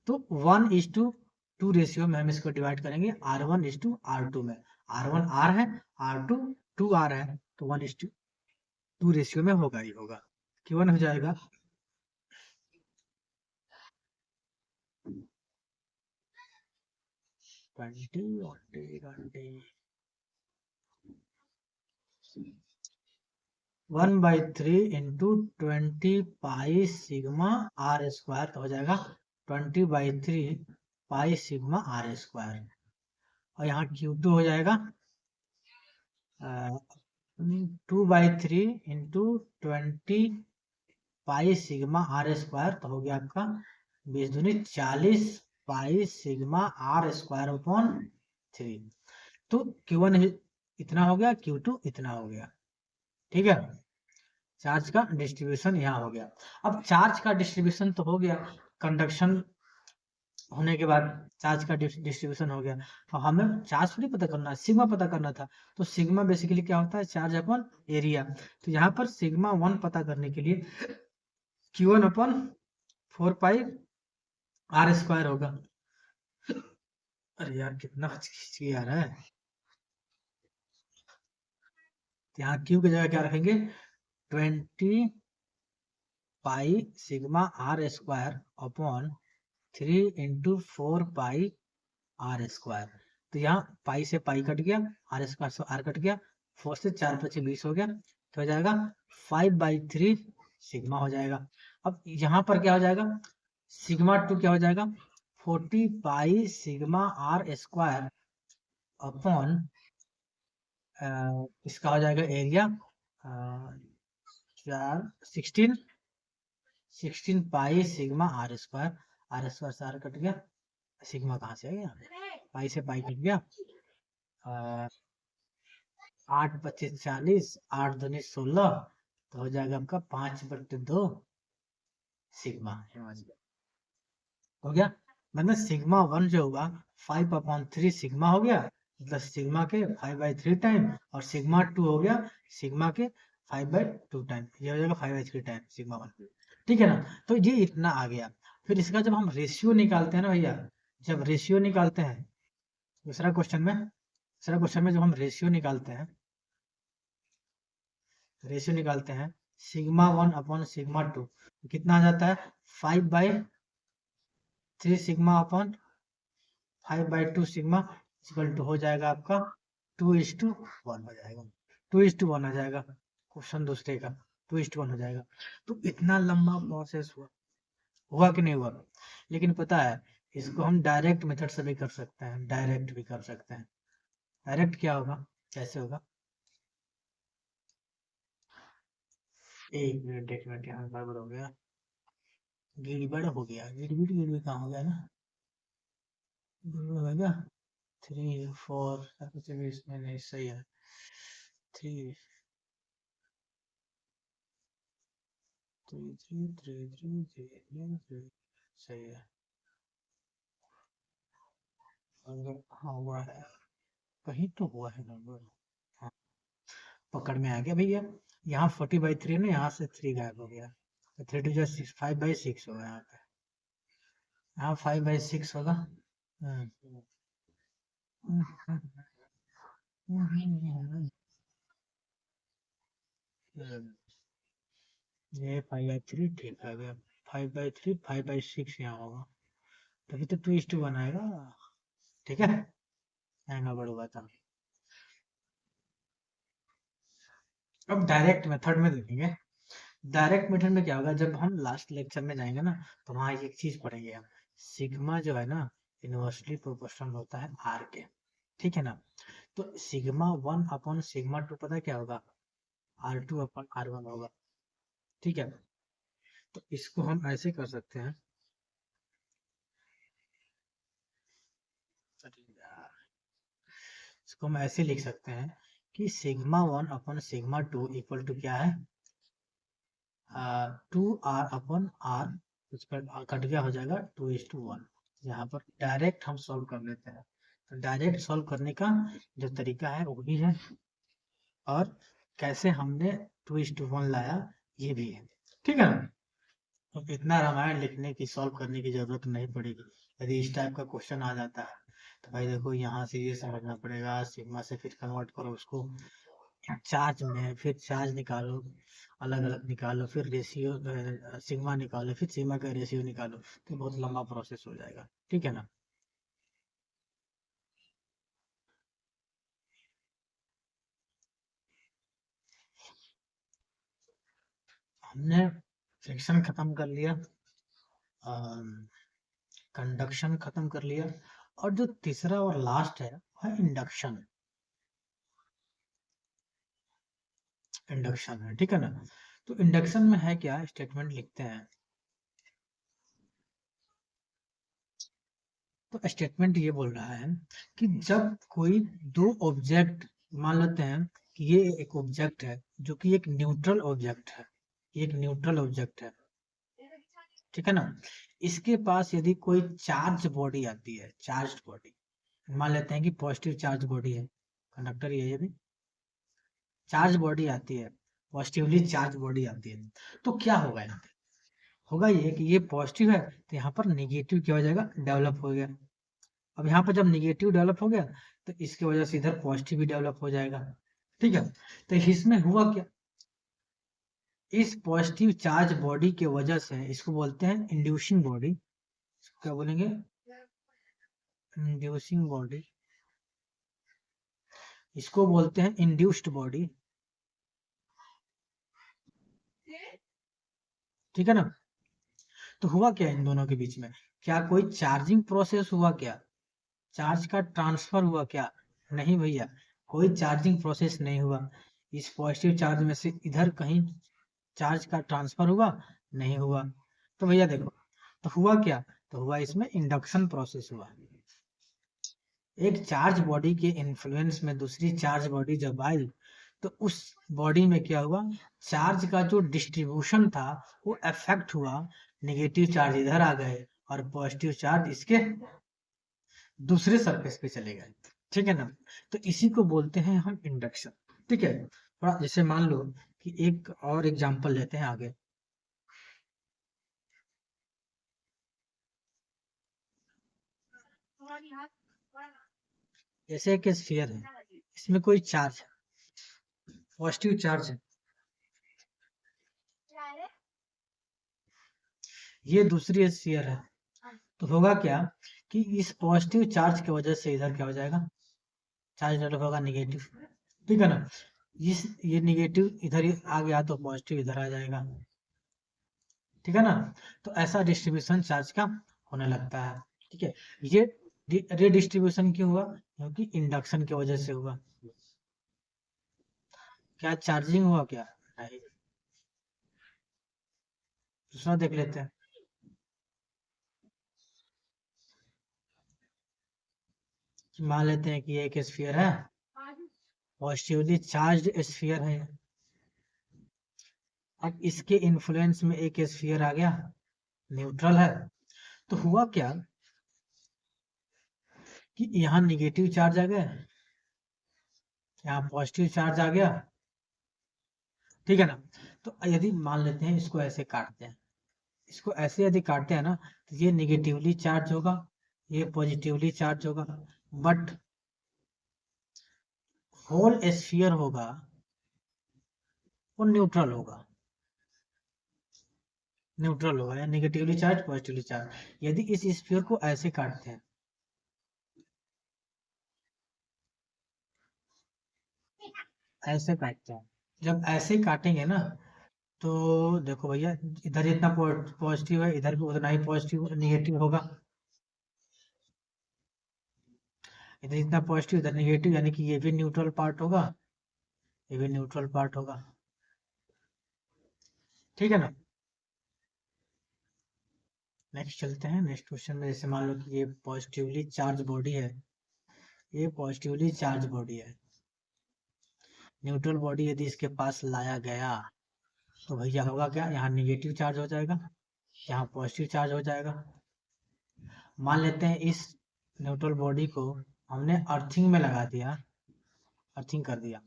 तो 1:2 रेशियो में हम इसको डिवाइड करेंगे R1:R2 में, R1 R है, R2 2R है, तो 1:2 रेशियो में होगा ही होगा। Q1 हो जाएगा 1/3 into 20 pi sigma r square, तो हो जाएगा 20/3 पाई सिग्मा आर स्क्वायर, और यहाँ Q2 हो जाएगा 2/3 into 20 pi sigma r square, तो हो गया आपका 20 दूनी 40 pi sigma r square upon 3, तो Q1 इतना हो गया, Q2 इतना हो गया, ठीक है। चार्ज का डिस्ट्रीब्यूशन यहाँ हो गया। अब चार्ज का डिस्ट्रीब्यूशन तो हो गया, कंडक्शन होने के बाद चार्ज का डिस्ट्रीब्यूशन हो गया, और हमें चार्ज थोड़ी पता करना है, सिग्मा पता करना था। तो सिग्मा बेसिकली क्या होता है, चार्ज अपॉन एरिया, तो यहाँ पर सिग्मा 1 पता करने के लिए Q1 upon 4 pi r square होगा। अरे यार कितना खिंच आ रहा है, यहाँ Q की जगह क्या रखेंगे 20 pi sigma r square upon 3 into 4 pi r square. तो यहाँ पाई से पाई कट गया, आर स्क्वायर से आर कट गया, 4 से 4 पचे 20 हो गया, तो हो जाएगा 5/3 सिग्मा हो जाएगा। अब यहाँ पर क्या हो जाएगा, सिग्मा 2 क्या हो जाएगा, 40 pi sigma r square upon इसका हो जाएगा area 16 pi sigma r square से आर कट गया, सिग्मा कहाँ से आ गया, पाई से पाई कट गया, 8 25 40, 8 दूनी 16, तो हो जाएगा आपका 5/2 सिग्मा। हो गया, मतलब सिग्मा 1 जो होगा 5/3 सिग्मा हो गया, मतलब सिग्मा के 5/3 टाइम, और सिग्मा 2 हो गया सिग्मा के 5/2 टाइम, ये हो जाएगा 5/3 टाइम सिग्मा 1। ठीक है ना, तो ये इतना आ गया। फिर इसका जब हम रेशियो निकालते हैं ना भैया, जब रेशियो निकालते हैं दूसरा क्वेश्चन में जब हम रेशियो निकालते हैं सिग्मा 1 अपॉन सिग्मा 2 कितना आ जाता है, 5/3 sigma upon 5/2 sigma equal to हो जाएगा आपका 2:1 हो जाएगा, 2:1 आ जाएगा क्वेश्चन दूसरे का, 2:1 हो जाएगा। तो इतना लंबा प्रोसेस हुआ कि नहीं हुआ, लेकिन पता है इसको हम डायरेक्ट मेथड से भी कर सकते हैं, डायरेक्ट भी कर सकते हैं। डायरेक्ट क्या होगा, कैसे होगा, एक मिनट यहाँ गड़बड़ हो गया, गिड़बड़ हो गया, गिड़बड़ कहाँ हो गया ना, गिड़बड़ हो गया 3 4 इसमें नहीं सही है, 3 3 3 3 3 3 3 सही है, हाँ हुआ है, कहीं तो हुआ है गड़बड़, हाँ पकड़ में आ गया भैया। यहाँ 40/3 ना, यहाँ से 3 गायब हो गया, तो 3 2 6 5/6 होगा यहाँ पे, यहाँ 5/6 होगा। ये 5/3 ठीक आ गया, 5/3 5/6 यहाँ होगा, तभी तो 2:1 आएगा। ठीक है, यहाँ गड़बड़ था। अब डायरेक्ट मेथड में देखेंगे, डायरेक्ट मेथड में क्या होगा, जब हम लास्ट लेक्चर में जाएंगे ना, तो वहाँ एक चीज पढ़ेंगे हम, सिग्मा जो है ना इनवर्सली प्रोपोर्शनल होता है आर के, ठीक है ना। तो सिग्मा 1 अपॉन सिग्मा 2 पता है क्या होगा, R2 अपॉन R1 होगा, ठीक है। तो इसको हम ऐसे कर सकते हैं, इसको हम ऐसे लिख सकते हैं कि sigma 1 upon sigma 2 equal to क्या है, 2R अपॉन R, उस पर कट गया, हो जाएगा 2:1। यहाँ पर डायरेक्ट हम सॉल्व कर लेते हैं, तो डायरेक्ट सॉल्व करने का जो तरीका है वो भी है, और कैसे हमने 2:1 लाया ये भी है, ठीक है ना। तो इतना रामायण लिखने की, सॉल्व करने की जरूरत नहीं पड़ेगी। यदि इस टाइप का क्वेश्चन आ जाता है तो भाई देखो यहाँ से ये समझना पड़ेगा, सिग्मा से फिर कन्वर्ट करो उसको चार्ज में, फिर चार्ज निकालो, अलग अलग निकालो, फिर रेशियो सिग्मा निकालो, फिर सिग्मा का रेशियो निकालो, तो बहुत लंबा प्रोसेस हो जाएगा, ठीक है ना। हमने फ्रिक्शन खत्म कर लिया, कंडक्शन खत्म कर लिया, और जो तीसरा और लास्ट है वह इंडक्शन, इंडक्शन है, ठीक है ना। तो इंडक्शन में है क्या, स्टेटमेंट लिखते हैं, तो स्टेटमेंट ये बोल रहा है कि जब कोई दो ऑब्जेक्ट, मान लेते हैं कि ये एक ऑब्जेक्ट है जो कि एक न्यूट्रल ऑब्जेक्ट है, एक न्यूट्रल ऑब्जेक्ट है, ठीक है ना। इसके पास यदि कोई चार्ज बॉडी आती है, चार्ज बॉडी, मान लेते हैं कि पॉजिटिव चार्ज बॉडी है, कंडक्टर ये भी चार्ज बॉडी आती है, पॉजिटिवली चार्ज बॉडी आती है, तो क्या होगा यहाँ पे, होगा ये कि ये पॉजिटिव है तो यहाँ पर नेगेटिव क्या हो जाएगा, डेवलप हो गया। अब यहाँ पर जब नेगेटिव डेवलप हो गया तो इसकी वजह से इधर पॉजिटिव भी डेवलप हो जाएगा, ठीक है। तो इसमें हुआ क्या, इस पॉजिटिव चार्ज बॉडी के वजह से इसको बोलते हैं इंड्यूसिंग बॉडी। क्या बोलेंगे? Inducing body. इसको बोलते हैं इंड्यूस्ड बॉडी। ठीक है ना? तो हुआ क्या इन दोनों के बीच में? क्या कोई चार्जिंग प्रोसेस हुआ क्या? चार्ज का ट्रांसफर हुआ क्या? नहीं भैया, कोई चार्जिंग प्रोसेस नहीं हुआ। इस पॉजिटिव चार्ज में से इधर कहीं चार्ज का ट्रांसफर हुआ? नहीं हुआ। तो भैया देखो, तो हुआ क्या? तो हुआ इसमें इंडक्शन प्रोसेस हुआ। एक चार्ज बॉडी के इन्फ्लुएंस में दूसरी चार्ज बॉडी जब आई, तो उस बॉडी में क्या हुआ? चार्ज का जो डिस्ट्रीब्यूशन था वो अफेक्ट हुआ। नेगेटिव चार्ज इधर आ गए और पॉजिटिव चार्ज इसके दूसरे सरफेस पे चले गए। ठीक है ना? तो इसी को बोलते हैं हम इंडक्शन। ठीक है? थोड़ा जैसे मान लो कि एक और एग्जांपल लेते हैं आगे। जैसे एक स्फीयर है, इसमें कोई चार्ज है, पॉजिटिव चार्ज है। ये दूसरी स्फीयर है। तो होगा क्या कि इस पॉजिटिव चार्ज की वजह से इधर क्या हो जाएगा? चार्ज डेवलप होगा नेगेटिव। ठीक है ना? ये नेगेटिव इधर आ गया तो पॉजिटिव इधर आ जाएगा। ठीक है ना? तो ऐसा डिस्ट्रीब्यूशन चार्ज का होने लगता है। ठीक है? ये रीडिस्ट्रीब्यूशन क्यों हुआ? क्योंकि इंडक्शन की वजह से हुआ। क्या चार्जिंग हुआ क्या? नहीं। दूसरा देख लेते हैं। मान लेते हैं कि एक स्फीयर है, पॉजिटिवली चार्ज स्फीयर है। अब इसके इन्फ्लुएंस में एक स्फीयर आ गया, न्यूट्रल है। तो हुआ क्या कि यहाँ निगेटिव चार्ज आ गया, यहाँ पॉजिटिव चार्ज आ गया। ठीक है ना? तो यदि मान लेते हैं इसको ऐसे काटते हैं, इसको ऐसे यदि काटते हैं ना, तो ये निगेटिवली चार्ज होगा, ये पॉजिटिवली चार्ज होगा। बट होल स्फीयर होगा वो न्यूट्रल होगा। न्यूट्रल होगा या निगेटिवली चार्ज पॉजिटिवली चार्ज। यदि इस स्फीयर को ऐसे काटते हैं, ऐसे काटते हैं, जब ऐसे काटेंगे ना, तो देखो भैया, इधर जितना पॉजिटिव है इधर भी उतना ही पॉजिटिव निगेटिव होगा। इधर जितना पॉजिटिव इधर निगेटिव, यानी कि ये भी न्यूट्रल पार्ट होगा, ये भी न्यूट्रल पार्ट होगा। ठीक है ना? नेक्स्ट चलते हैं। नेक्स्ट क्वेश्चन में जैसे मान लो कि ये पॉजिटिवली चार्ज बॉडी है, ये पॉजिटिवली चार्ज बॉडी है। न्यूट्रल बॉडी यदि इसके पास लाया गया तो भैया होगा क्या? यहाँ निगेटिव चार्ज हो जाएगा, यहाँ पॉजिटिव चार्ज हो जाएगा। मान लेते हैं इस न्यूट्रल बॉडी को हमने अर्थिंग में लगा दिया, अर्थिंग कर दिया।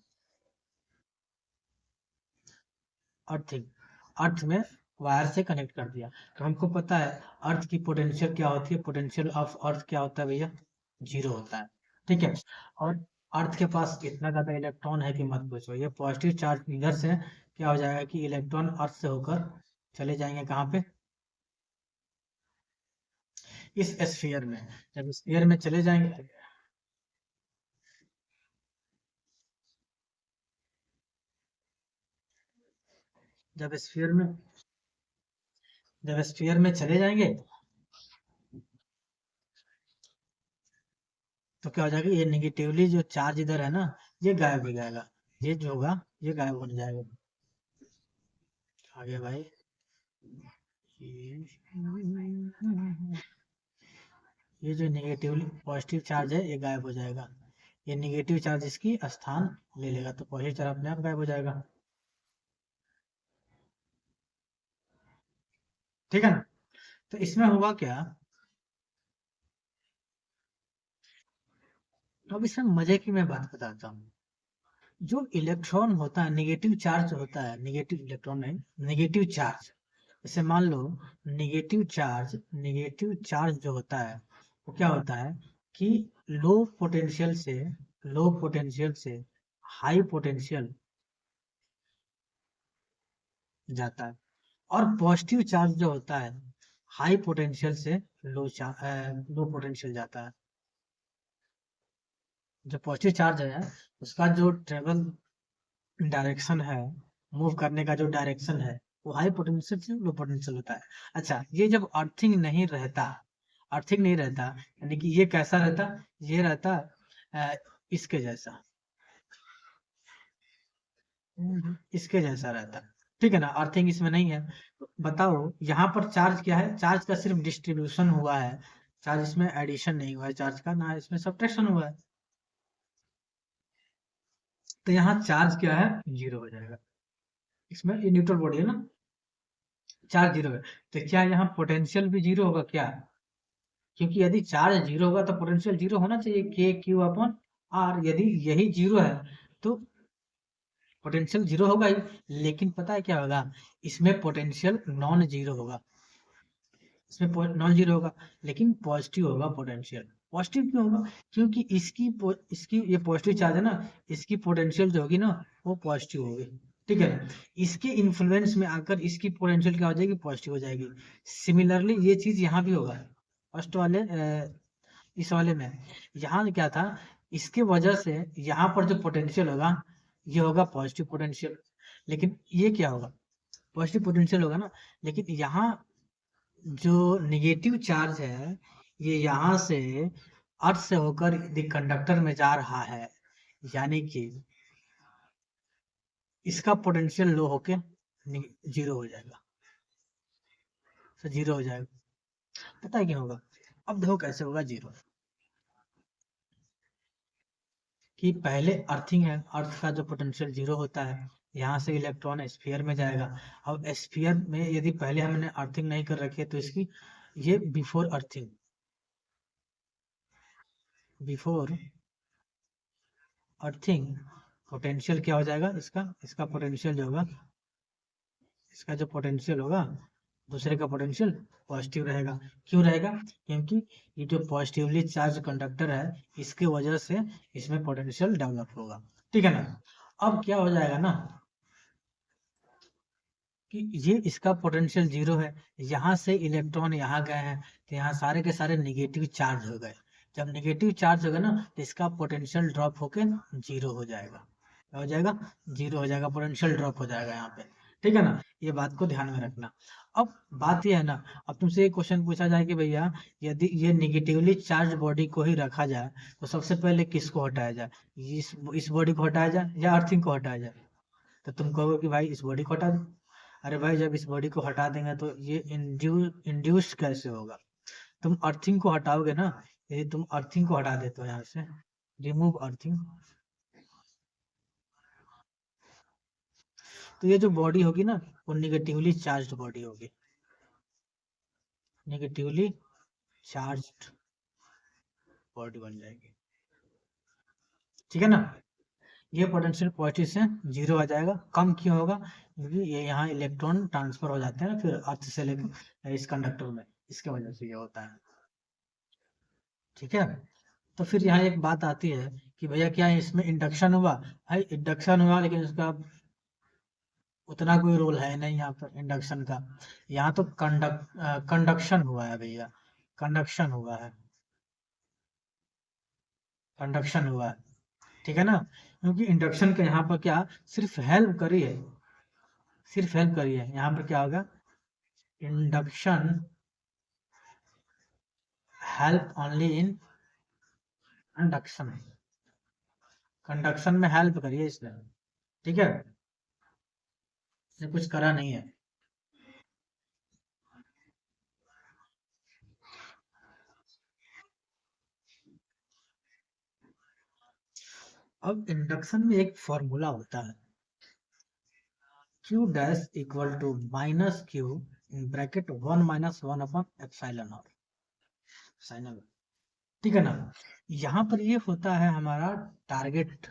अर्थिंग, अर्थ में वायर से कनेक्ट कर दिया। तो हमको पता है अर्थ की पोटेंशियल क्या होती है? पोटेंशियल ऑफ अर्थ क्या होता है भैया? 0 होता है। ठीक है? और अर्थ के पास इतना ज्यादा इलेक्ट्रॉन है कि मत पूछो। ये पॉजिटिव चार्ज इधर से क्या हो जाएगा कि इलेक्ट्रॉन अर्थ से होकर चले जाएंगे कहाँ पे? इस स्फीयर में। जब स्फीयर में चले जाएंगे, जब स्फीयर में जब स्फीयर में चले जाएंगे तो क्या हो जाएगा? ये निगेटिवली जो चार्ज इधर है ना, ये गायब हो जाएगा। ये जो होगा ये गायब हो जाएगा। आगे भाई, ये जो निगेटिवली पॉजिटिव चार्ज है ये गायब हो जाएगा। ये निगेटिव चार्ज इसकी स्थान ले लेगा, तो पॉजिटिव चार्ज अपने आप गायब हो जाएगा। ठीक है ना? तो इसमें होगा क्या? तो अब इसमें मजे की मैं बात बताता हूँ। जो इलेक्ट्रॉन होता है, नेगेटिव चार्ज होता है, नेगेटिव इलेक्ट्रॉन नहीं, नेगेटिव चार्ज। जैसे मान लो नेगेटिव चार्ज जो होता है वो क्या होता है कि लो पोटेंशियल से लो पोटेंशियल से हाई पोटेंशियल जाता है। और पॉजिटिव चार्ज जो होता है हाई पोटेंशियल से लो पोटेंशियल जाता है। जो पॉजिटिव चार्ज है उसका जो ट्रेवल डायरेक्शन है, मूव करने का जो डायरेक्शन है, वो हाई पोटेंशियल से लो पोटेंशियल होता है। अच्छा, ये जब अर्थिंग नहीं रहता, अर्थिंग नहीं रहता, यानी कि ये कैसा रहता, ये रहता इसके जैसा, इसके जैसा रहता। ठीक है ना, अर्थिंग इसमें नहीं है। तो बताओ यहाँ पर चार्ज क्या है, चार्ज का सिर्फ डिस्ट्रीब्यूशन हुआ है, चार्ज इसमें एडिशन नहीं हुआ है चार्ज का, ना इसमें सब्ट्रैक्शन हुआ है। तो यहाँ चार्ज क्या है, जीरो हो जाएगा। इसमें ये न्यूट्रल बॉडी है ना, चार्ज जीरो है। तो क्या यहाँ पोटेंशियल भी जीरो होगा क्या, क्योंकि यदि चार्ज जीरो होगा तो पोटेंशियल जीरो होना चाहिए, के क्यू अपॉन आर। यदि यही जीरो है तो पोटेंशियल जीरो होगा ही। लेकिन पता है क्या होगा, इसमें पोटेंशियल नॉन जीरो होगा, इसमें नॉन जीरो होगा, लेकिन पॉजिटिव होगा पोटेंशियल। पॉजिटिव क्यों होगा, क्योंकि इसकी ये पॉजिटिव चार्ज है ना, इसकी पोटेंशियल जो होगी ना वो पॉजिटिव होगी। ठीक है ना, इसके इन्फ्लुएंस में आकर इसकी पोटेंशियल क्या हो जाएगी, पॉजिटिव हो जाएगी। सिमिलरली ये चीज यहाँ भी होगा, फर्स्ट वाले इस वाले में यहाँ क्या था, इसके वजह से यहाँ पर जो पोटेंशियल होगा ये होगा पॉजिटिव पोटेंशियल। लेकिन ये क्या होगा, पॉजिटिव पोटेंशियल होगा ना, लेकिन यहाँ जो निगेटिव चार्ज है ये यहाँ से अर्थ से होकर कंडक्टर में जा रहा है, यानी कि इसका पोटेंशियल लो होके जीरो हो जाएगा, तो जीरो हो जाएगा। पता है क्या होगा, अब देखो कैसे होगा जीरो, कि पहले अर्थिंग है, अर्थ का जो पोटेंशियल जीरो होता है, यहाँ से इलेक्ट्रॉन स्फीयर में जाएगा। अब स्फीयर में यदि पहले हमने अर्थिंग नहीं कर रखी है तो इसकी ये before earthing, before earthing potential क्या हो जाएगा, इसका पोटेंशियल जो होगा, इसका जो पोटेंशियल होगा दूसरे का पोटेंशियल पॉजिटिव रहेगा। क्यों रहेगा, क्योंकि ये जो पॉजिटिवली चार्ज कंडक्टर है इसके वजह से इसमें पोटेंशियल डेवलप होगा। ठीक है ना, अब क्या हो जाएगा ना कि ये इसका पोटेंशियल जीरो है, यहाँ से इलेक्ट्रॉन यहाँ गए हैं तो यहाँ सारे के सारे निगेटिव चार्ज हो गए। जब निगेटिव चार्ज होगा ना तो इसका पोटेंशियल ड्रॉप होके जीरो हो जाएगा, क्या हो जाएगा, जीरो हो जाएगा, पोटेंशियल ड्रॉप हो जाएगा यहाँ पे। ठीक है ना, ये बात को ध्यान में रखना। अब बात ये है ना, अब तुमसे एक क्वेश्चन पूछा जाए कि भैया यदि ये निगेटिवली चार्ज बॉडी को ही रखा जाए तो सबसे पहले किसको हटाया जाए, इस बॉडी को हटाया जाए या अर्थिंग को हटाया जाए। तो तुम कहोगे कि भाई इस बॉडी को हटा दो। अरे भाई जब इस बॉडी को हटा देंगे तो ये इंड्यूस्ड कैसे होगा, तुम अर्थिंग को हटाओगे ना, यदि तुम अर्थिंग को हटा देते हो यहाँ से, रिमूव अर्थिंग, तो ये जो बॉडी होगी ना वो निगेटिवली चार्ज्ड बॉडी होगी, निगेटिवली चार्ज्ड बॉडी बन जाएगी। ठीक है ना, ये पोटेंशियल पॉजिटिव से जीरो आ जाएगा। कम क्यों होगा, क्योंकि ये यहाँ इलेक्ट्रॉन ट्रांसफर हो जाते हैं फिर अर्थ से लेकर इस कंडक्टर में, इसके वजह से ये होता है। ठीक है, तो फिर यहाँ एक बात आती है कि भैया क्या इसमें इंडक्शन हुआ, भाई इंडक्शन हुआ लेकिन उसका उतना कोई रोल है नहीं यहाँ पर इंडक्शन का। यहाँ तो कंडक्शन हुआ है भैया, कंडक्शन हुआ है, कंडक्शन हुआ है। ठीक है ना, क्योंकि इंडक्शन के यहाँ पर क्या सिर्फ हेल्प करी है, सिर्फ हेल्प करी है। यहाँ पर क्या होगा, induction help only in conduction, conduction में हेल्प करी है इसने। ठीक है, इसने कुछ करा नहीं है। अब इंडक्शन में एक फॉर्मूला होता है, Q dash equal to minus q in bracket 1 - 1 upon epsilon. ठीक है ना, यहाँ पर ये होता है हमारा टारगेट,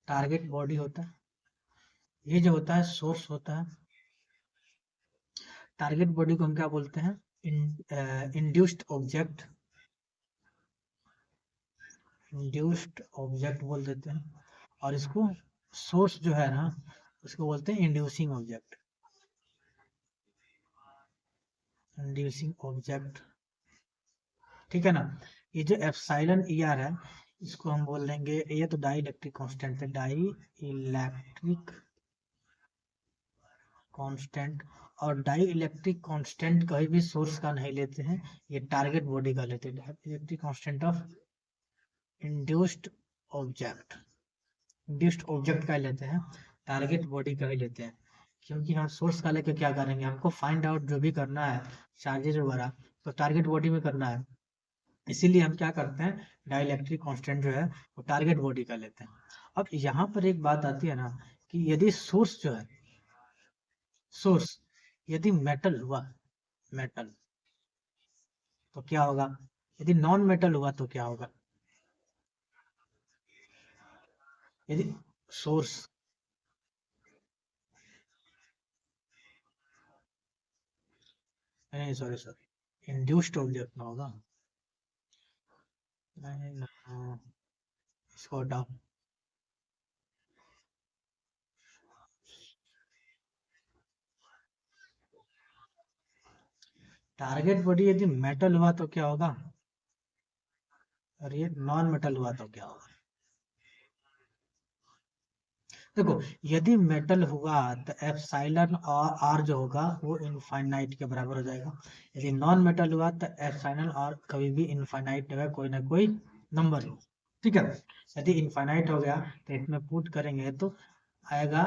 टारगेट बॉडी होता है, ये जो होता है सोर्स होता है। टारगेट बॉडी को हम क्या बोलते हैं, इंड्यूस्ड ऑब्जेक्ट, इंड्यूस्ड ऑब्जेक्ट बोल देते हैं। और इसको सोर्स जो है ना उसको बोलते हैं इंड्यूसिंग ऑब्जेक्ट। इंड्यूसिंग ऑब्जेक्ट, ठीक है ना। ये जो एप्सिलॉन ई आर है इसको हम बोल देंगे, ये तो डाई इलेक्ट्रिक कांस्टेंट है, डाई इलेक्ट्रिक कांस्टेंट। और डाई इलेक्ट्रिक कांस्टेंट कहीं भी सोर्स का नहीं लेते हैं, ये टारगेट बॉडी का लेते हैं। Electric constant of induced object, induced object का ही लेते हैं, टारगेट बॉडी का ही लेते हैं। क्योंकि हम सोर्स का लेके क्या करेंगे, हमको फाइंड आउट जो भी करना है चार्जेज वगैरह तो टारगेट बॉडी में करना है, इसीलिए हम क्या करते हैं डाई इलेक्ट्रिक कांस्टेंट जो है वो टारगेट बॉडी का लेते हैं। अब यहाँ पर एक बात आती है ना कि यदि सोर्स जो है, सोर्स यदि मेटल हुआ, मेटल, तो क्या होगा, यदि नॉन मेटल हुआ तो क्या होगा, यदि सोर्स, नहीं सॉरी सॉरी, इंड्यूस्ड ऑब्जेक्ट ना होगा, नहीं ना, इसको हटाओ। टारगेट बॉडी यदि मेटल हुआ तो क्या होगा, और ये नॉन मेटल हुआ तो क्या होगा। देखो यदि मेटल हुआ तो एप्सिलॉन और आर जो होगा वो इनफाइनाइट के बराबर हो जाएगा। यदि नॉन मेटल हुआ तो एप्सिलॉन आर कभी भी इनफाइनाइट होगा, कोई ना कोई नंबर हो, ठीक है। यदि इनफाइनाइट हो गया तो इसमें पुट करेंगे तो आएगा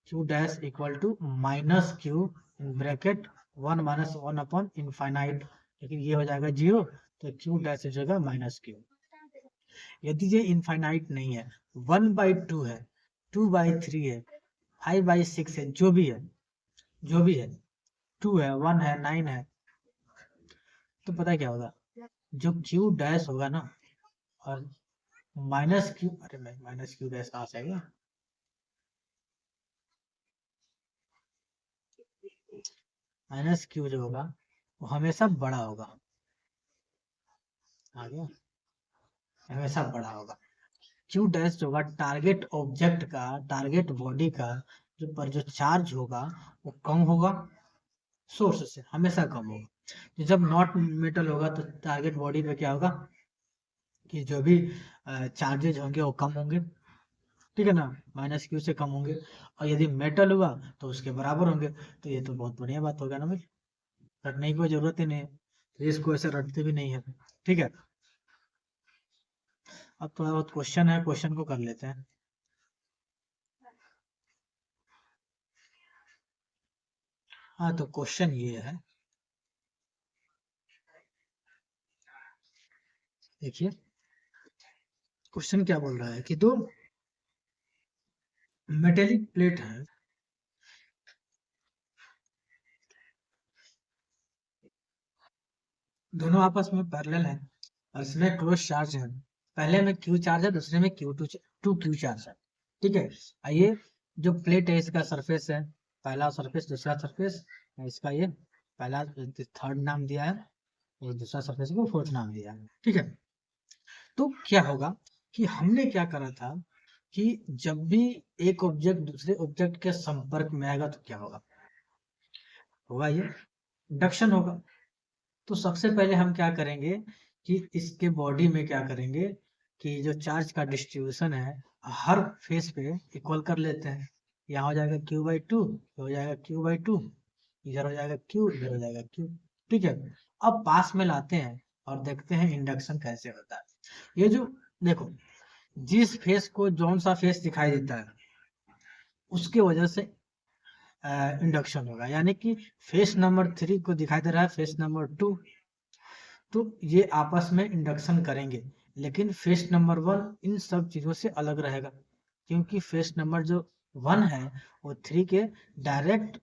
q dash equal to minus q in bracket 1 - 1 upon infinite, लेकिन ये हो जाएगा 0, तो क्यू डैश हो जाएगा माइनस क्यू। यदि ये इनफाइनाइट नहीं है, 1/2 है, 2/3 है, 5/6 है, जो भी है, जो भी है, 2 है, 1 है, 9 है, तो पता है क्या होगा, जो क्यू डैश होगा ना, और माइनस क्यू, अरे मैं माइनस क्यू डैश कहाँ से आएगा, माइनस क्यू जो होगा वो हमेशा बड़ा होगा, आ गया, हमेशा बड़ा होगा। क्यू डैश जो होगा टारगेट ऑब्जेक्ट का, टारगेट बॉडी का जो पर जो चार्ज होगा वो कम होगा, सोर्स से हमेशा कम होगा। तो जब नॉट मेटल होगा तो टारगेट बॉडी पे क्या होगा कि जो भी चार्जेज होंगे वो कम होंगे, ठीक है ना, माइनस क्यू से कम होंगे। और यदि मेटल हुआ तो उसके बराबर होंगे, तो ये तो बहुत बढ़िया बात होगा ना भाई, रटने की कोई जरूरत ही नहीं है, तो इसको ऐसे रटते भी नहीं है, ठीक है। अब थोड़ा बहुत क्वेश्चन है, क्वेश्चन को कर लेते हैं। हाँ तो क्वेश्चन ये है, देखिए क्वेश्चन क्या बोल रहा है कि दो मेटेलिक प्लेट है, दोनों आपस में पैरेलल है और इसमें क्रॉस चार्ज है, पहले में क्यू चार्ज है, दूसरे में टू क्यू चार्ज है, ठीक है। आइए, जो प्लेट है इसका सरफेस है, पहला सरफेस, दूसरा सरफेस, इसका ये पहला थर्ड नाम दिया है और दूसरा सरफेस को फोर्थ नाम दिया है, ठीक है। तो क्या होगा कि हमने क्या करा था कि जब भी एक ऑब्जेक्ट दूसरे ऑब्जेक्ट के संपर्क में आएगा तो क्या होगा, होगा ये इंडक्शन होगा। तो सबसे पहले हम क्या करेंगे कि इसके बॉडी में क्या करेंगे कि जो चार्ज का डिस्ट्रीब्यूशन है हर फेस पे इक्वल कर लेते हैं। यहाँ हो जाएगा Q/2, हो जाएगा Q/2, इधर हो जाएगा Q, इधर हो जाएगा Q, ठीक है। अब पास में लाते हैं और देखते हैं इंडक्शन कैसे होता है। ये जो देखो, जिस फेस को जौन सा फेस दिखाई देता है उसके वजह से इंडक्शन होगा, यानी कि फेस नंबर 3 को दिखाई दे रहा है फेस नंबर 2, तो ये आपस में इंडक्शन करेंगे। लेकिन फेस नंबर 1 इन सब चीजों से अलग रहेगा, क्योंकि फेस नंबर जो 1 है वो 3 के डायरेक्ट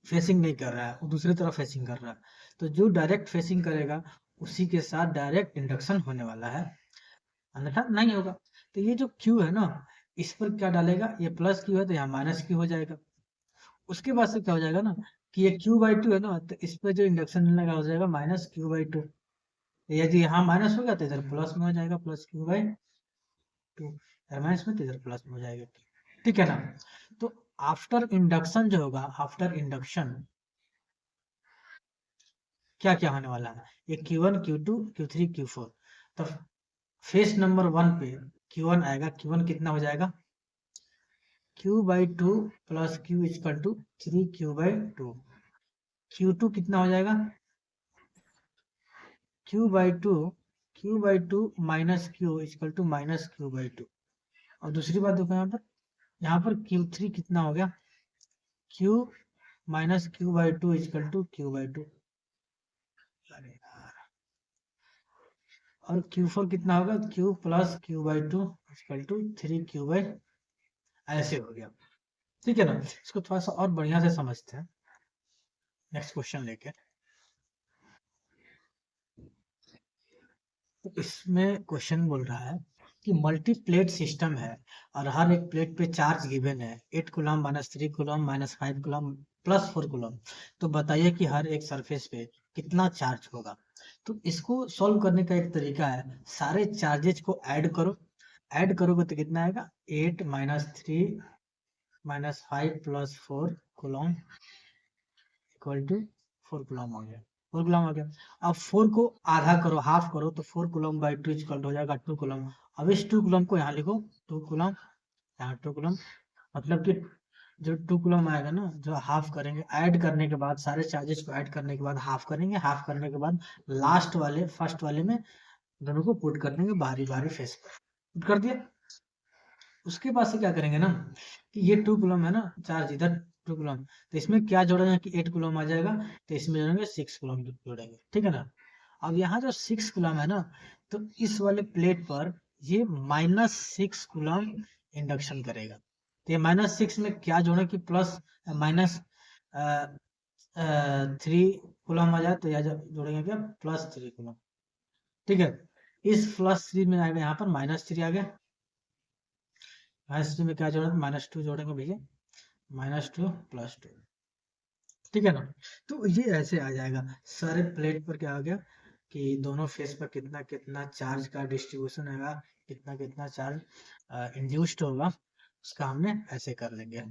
फेसिंग नहीं कर रहा है, वो दूसरी तरफ फेसिंग कर रहा है। तो जो डायरेक्ट फेसिंग करेगा उसी के साथ डायरेक्ट इंडक्शन होने वाला है, अन्यथा नहीं होगा। तो ये जो Q है ना, इस पर क्या डालेगा, ये प्लस Q है तो यहाँ माइनस Q हो जाएगा। उसके बाद से क्या हो जाएगा ना कि ये Q/2 है ना, तो इस पर जो इंडक्शन लगा हो जाएगा माइनस Q/2। यदि यहाँ माइनस होगा तो इधर प्लस में हो जाएगा, प्लस Q/2। टू, माइनस में तो इधर प्लस में हो जाएगा, ठीक है ना। तो आफ्टर इंडक्शन जो होगा, आफ्टर इंडक्शन क्या क्या होने वाला है, ये Q1 Q2 Q3 Q4। तो फेस नंबर 1 पे Q1 आएगा, Q1 कितना हो जाएगा, Q/2 plus Q equal to 3Q/2। Q2 कितना हो जाएगा, Q/2 minus Q equal to minus Q/2। और दूसरी बात देखो यहाँ पर Q3 कितना हो गया, Q minus Q/2 equal to Q/2। और Q4 कितना होगा, Q plus Q/2 equal to 3Q, ऐसे हो गया, ठीक है ना। इसको थोड़ा सा और बढ़िया से समझते हैं नेक्स्ट क्वेश्चन लेके। तो इसमें क्वेश्चन बोल रहा है कि मल्टी प्लेट सिस्टम है और हर एक प्लेट पे चार्ज गिवन है 8 coulomb minus 3 coulomb minus 5 coulomb plus 4 coulomb. तो बताइए कि हर एक सरफेस पे कितना चार्ज होगा। तो इसको सॉल्व करने का एक तरीका है, सारे चार्जेज को ऐड करो, ऐड करोगे तो कितना आएगा, 8 minus 3 minus 5 plus 4 coulomb equal to 4 coulomb हो गया, 4 कूलम हो गया। अब 4 को आधा करो, हाफ करो, तो 4 कूलम बाई 2 इक्वल हो जाएगा 2 कूलम। अब इस 2 कूलम को यहाँ लिखो, 2 कूलम, यहाँ 2 कूलम, मतलब कि जो 2 कूलम आएगा ना, जो हाफ करेंगे, ऐड करने के बाद सारे चार्जेस को ऐड करने के बाद हाफ करेंगे, हाफ करने के बाद लास्ट वाले फर्स्ट वाले में दोनों को पुट कर देंगे बारी बारी फेस पर, पुट कर दिया। उसके बाद से क्या करेंगे ना, कि ये 2 कूलम है ना चार्ज, इधर 2 कूलम, तो इसमें क्या जोड़ेंगे कि 8 कूलम आ जाएगा, तो इसमें जोड़ेंगे 6 कूलम जोड़ेंगे, ठीक है ना। अब यहाँ जो 6 कूलम है ना, तो इस वाले प्लेट पर ये माइनस 6 कूलम इंडक्शन करेगा। तो ये माइनस 6 में क्या जोड़े कि प्लस माइनस 3 कूलम आ जाए, तो यहाँ जोड़ेंगे क्या, प्लस 3 कूलम, ठीक है। इस प्लस 3 में आएगा, यहाँ पर माइनस 3 आ गया, माइनस 3 में क्या जोड़ेंगे, माइनस 2 जोड़ेंगे भैया, माइनस 2 प्लस 2, ठीक है ना। तो ये ऐसे आ जाएगा, सारे प्लेट पर क्या आ गया कि दोनों फेस पर कितना कितना चार्ज का डिस्ट्रीब्यूशन होगा, कितना कितना चार्ज इंड्यूस्ड होगा, उसका हमने ऐसे कर लेंगे।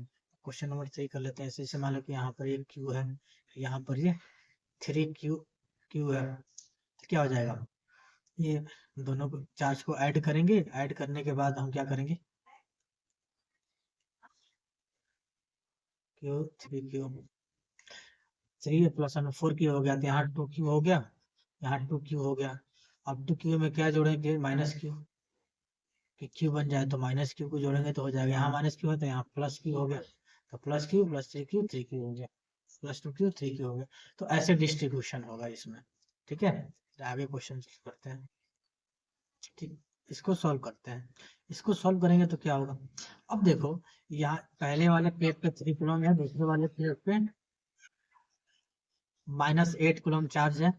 क्वेश्चन नंबर 3 कर लेते हैं। ऐसे जैसे मान लो कि यहाँ पर ये क्यू है, यहाँ पर ये 3Q क्यू है, तो क्या हो जाएगा, ये दोनों को चार्ज को ऐड करेंगे, ऐड करने के बाद हम क्या करेंगे, क्यू 3Q, 3 प्लस 4Q हो गया, तो यहाँ 2Q हो गया, यहाँ 2Q हो गया। अब 2Q में क्या जोड़ेंगे, माइनस क्यू, कि Q बन जाए तो माइनस क्यू को जोड़ेंगे तो हो जाएगा, यहाँ माइनस क्यू है तो यहाँ प्लस क्यू हो गया, तो plus Q plus 3Q 3Q हो गया, प्लस 2Q 3Q हो गया। तो ऐसे डिस्ट्रीब्यूशन होगा इसमें, ठीक है। तो आगे क्वेश्चन करते हैं, ठीक, इसको सॉल्व करते हैं। इसको सॉल्व करेंगे तो क्या होगा, अब देखो यहाँ पहले वाले प्लेट पे 3 कूलम है, दूसरे वाले प्लेट पे माइनस 8 कूलम चार्ज है,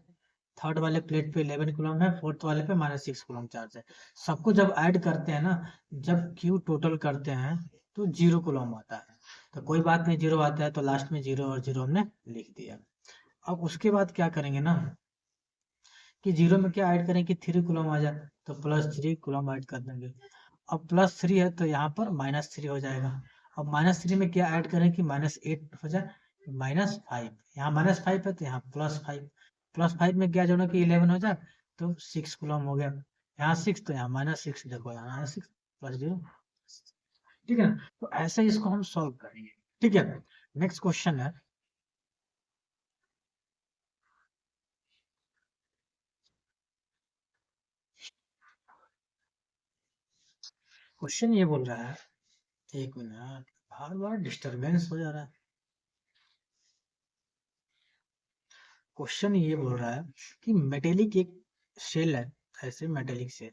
थर्ड वाले प्लेट पे 11 कूलम है, फोर्थ वाले पे माइनस 6 कूलम चार्ज है। सबको जब ऐड करते हैं ना, जब क्यू टोटल करते हैं तो 0 कूलम आता है। तो कोई बात नहीं, 0 आता है तो लास्ट में 0 और 0 हमने लिख दिया। अब उसके बाद क्या करेंगे ना, कि 0 में क्या ऐड करें कि 3 कूलम आ जाए, तो प्लस 3 कूलम ऐड कर देंगे। अब प्लस 3 है तो यहाँ पर माइनस 3 हो जाएगा। अब माइनस 3 में क्या ऐड करें कि माइनस 8 हो जाए, माइनस 5, यहाँ माइनस 5 है तो यहाँ प्लस 5, प्लस 5 में क्या जोड़ना कि 11 हो जाए, तो 6 कूलम हो गया, यहाँ 6 तो यहाँ माइनस 6, देखो यहाँ माइनस 6 प्लस 0, ठीक है ना। तो ऐसे इसको हम सॉल्व करेंगे, ठीक है। नेक्स्ट क्वेश्चन है, क्वेश्चन ये बोल रहा है, एक मिनट, बार बार डिस्टरबेंस हो जा रहा है। क्वेश्चन ये बोल रहा है कि मेटेलिक एक शेल है, ऐसे मेटेलिक शेल,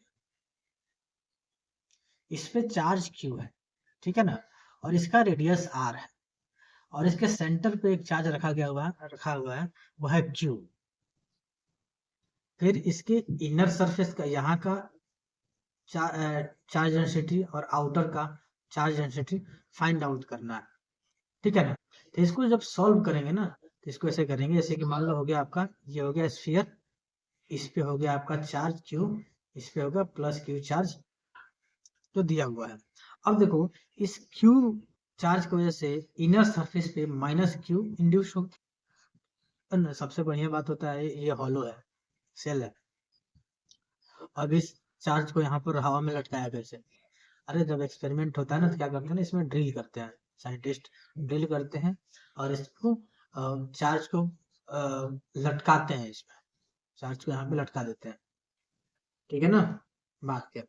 इस पे चार्ज क्यू है, ठीक है ना, और इसका रेडियस आर है, और इसके सेंटर पे एक चार्ज रखा हुआ है वो है क्यू। फिर इसके इनर सरफेस का यहाँ का चार्ज डेंसिटी और आउटर का चार्ज डेंसिटी फाइंड आउट करना है, ठीक है ना। तो इसको जब सॉल्व करेंगे ना, तो इसको ऐसे करेंगे, जैसे कि मान लो हो गया आपका, ये हो गया स्फीयर, इस पे हो गया आपका चार्ज क्यू, इस पे होगा प्लस क्यू चार्ज, जो दिया हुआ है। अब देखो इस क्यू चार्ज की वजह से इनर सरफेस पे माइनस क्यू इंड्यूस हो। सबसे बढ़िया बात होता है ये हॉलो है, सेल है। अब इस चार्ज को यहाँ पर हवा में लटकाया कैसे? अरे जब एक्सपेरिमेंट होता है ना तो क्या करते हैं ना, इसमें ड्रिल करते हैं, साइंटिस्ट ड्रिल करते हैं और इसको चार्ज को लटकाते हैं, इसमें चार्ज को यहाँ पे लटका देते हैं, ठीक है ना, बात के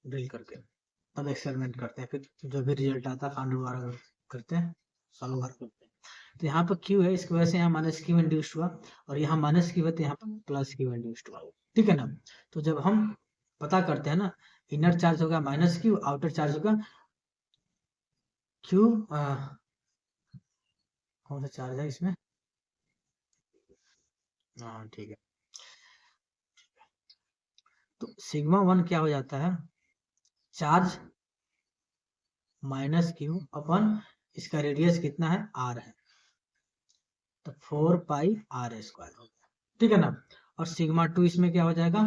ड्रिल करके तब एक्सपेरिमेंट करते हैं, फिर जो भी रिजल्ट आता है फाइंड दोबारा करते हैं, सॉल्व करते हैं। तो यहाँ पर क्यू है, इसकी वजह से यहाँ माइनस क्यू इंड्यूस्ड हुआ और यहाँ माइनस क्यू है तो यहाँ पर प्लस क्यू इंड्यूस्ड हुआ, ठीक है ना। तो जब हम पता करते हैं ना, इनर चार्ज होगा माइनस क्यू, आउटर चार्ज होगा क्यू, कौन सा चार्ज है इसमें, हाँ ठीक है। तो सिग्मा वन क्या हो जाता है, चार्ज माइनस क्यू अपन, इसका रेडियस कितना है आर है, तो 4 पाई r² हो गया, ठीक है ना। और सिग्मा टू इसमें क्या हो जाएगा,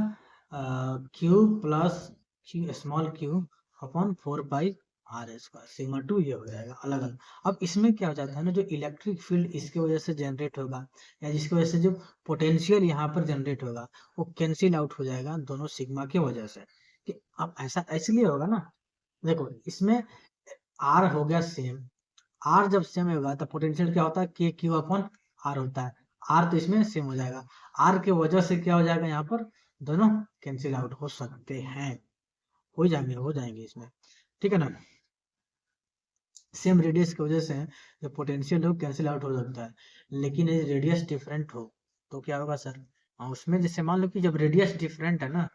Q plus Q small Q upon 4 पाई r², सिग्मा टू ये हो जाएगा अलग अलग। अब इसमें क्या हो जाता है ना, जो इलेक्ट्रिक फील्ड इसके वजह से जनरेट होगा या जिसकी वजह से जो पोटेंशियल यहाँ पर जनरेट होगा वो कैंसिल आउट हो जाएगा दोनों सिग्मा की वजह से। कि अब ऐसा इसलिए होगा ना, देखो इसमें आर हो गया सेम, आर जब सेम होगा तो पोटेंशियल क्या होता है, के क्यू अपॉन आर होता है, आर तो इसमें सेम हो जाएगा, आर के वजह से क्या हो जाएगा, यहाँ पर दोनों कैंसिल आउट हो सकते हैं, हो जाएंगे इसमें, ठीक है ना। सेम रेडियस की वजह से जो पोटेंशियल हो कैंसिल आउट हो सकता है, लेकिन यदि रेडियस डिफरेंट हो तो क्या होगा सर, उसमें जैसे मान लो कि जब रेडियस डिफरेंट है ना,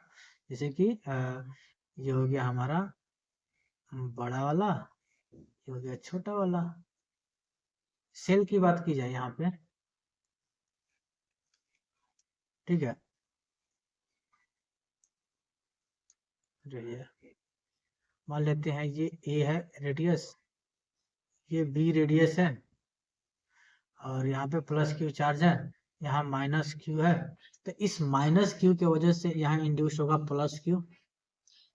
जैसे कि ये हो गया हमारा बड़ा वाला, ये हो गया छोटा वाला, सेल की बात की जाए यहाँ पे, ठीक है, रेडियस मान लेते हैं ये ए है रेडियस, ये बी रेडियस है और यहाँ पे प्लस क्यू चार्ज है, यहाँ माइनस क्यू है, तो इस माइनस क्यू की वजह से यहाँ इंड्यूस होगा प्लस क्यू।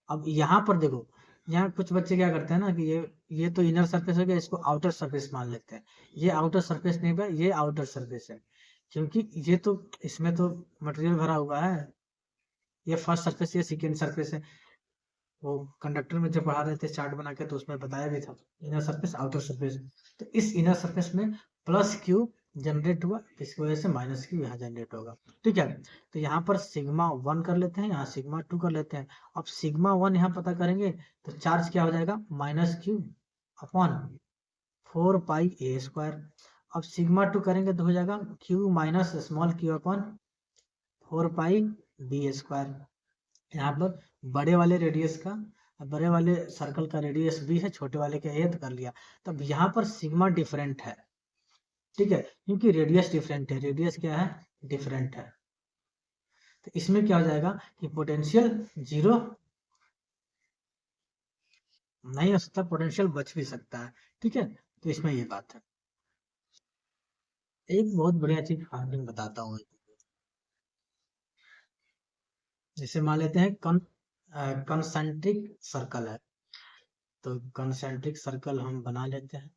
अब यहाँ पर देखो, यहाँ कुछ बच्चे क्या करते हैं ना कि ये तो इनर सरफेस हो गया, इसको आउटर सरफेस मान लेते हैं, ये आउटर सरफेस नहीं है, ये आउटर सरफेस है, क्योंकि ये तो इसमें तो मटेरियल भरा हुआ है, ये फर्स्ट सरफेस ये सेकेंड सरफेस है, वो कंडक्टर में जब पढ़ा रहे थे चार्ट बना के तो उसमें बताया भी था, इनर सरफेस आउटर सरफेस। तो इस इनर सरफेस में प्लस क्यू जनरेट हुआ, इसकी वजह से माइनस क्यू यहाँ जनरेट होगा, ठीक है। तो यहाँ पर सिग्मा वन कर लेते हैं, यहाँ सिग्मा टू कर लेते हैं। अब सिग्मा वन यहाँ पता करेंगे तो चार्ज क्या हो जाएगा, माइनस क्यू अपॉन 4 पाई a²। अब सिग्मा टू करेंगे तो हो जाएगा Q minus small Q upon 4 पाई b²। यहाँ पर बड़े वाले रेडियस का, बड़े वाले सर्कल का रेडियस भी है, छोटे वाले का ए कर लिया, तब यहाँ पर सिग्मा डिफरेंट है, ठीक है, क्योंकि रेडियस डिफरेंट है, रेडियस क्या है, डिफरेंट है। तो इसमें क्या हो जाएगा कि पोटेंशियल जीरो नहीं हो सकता, पोटेंशियल बच भी सकता है, ठीक है। तो इसमें ये बात है। एक बहुत बढ़िया चीज फाइंडिंग बताता हूँ, जैसे मान लेते हैं कंसेंट्रिक सर्कल है, तो कंसेंट्रिक सर्कल हम बना लेते हैं।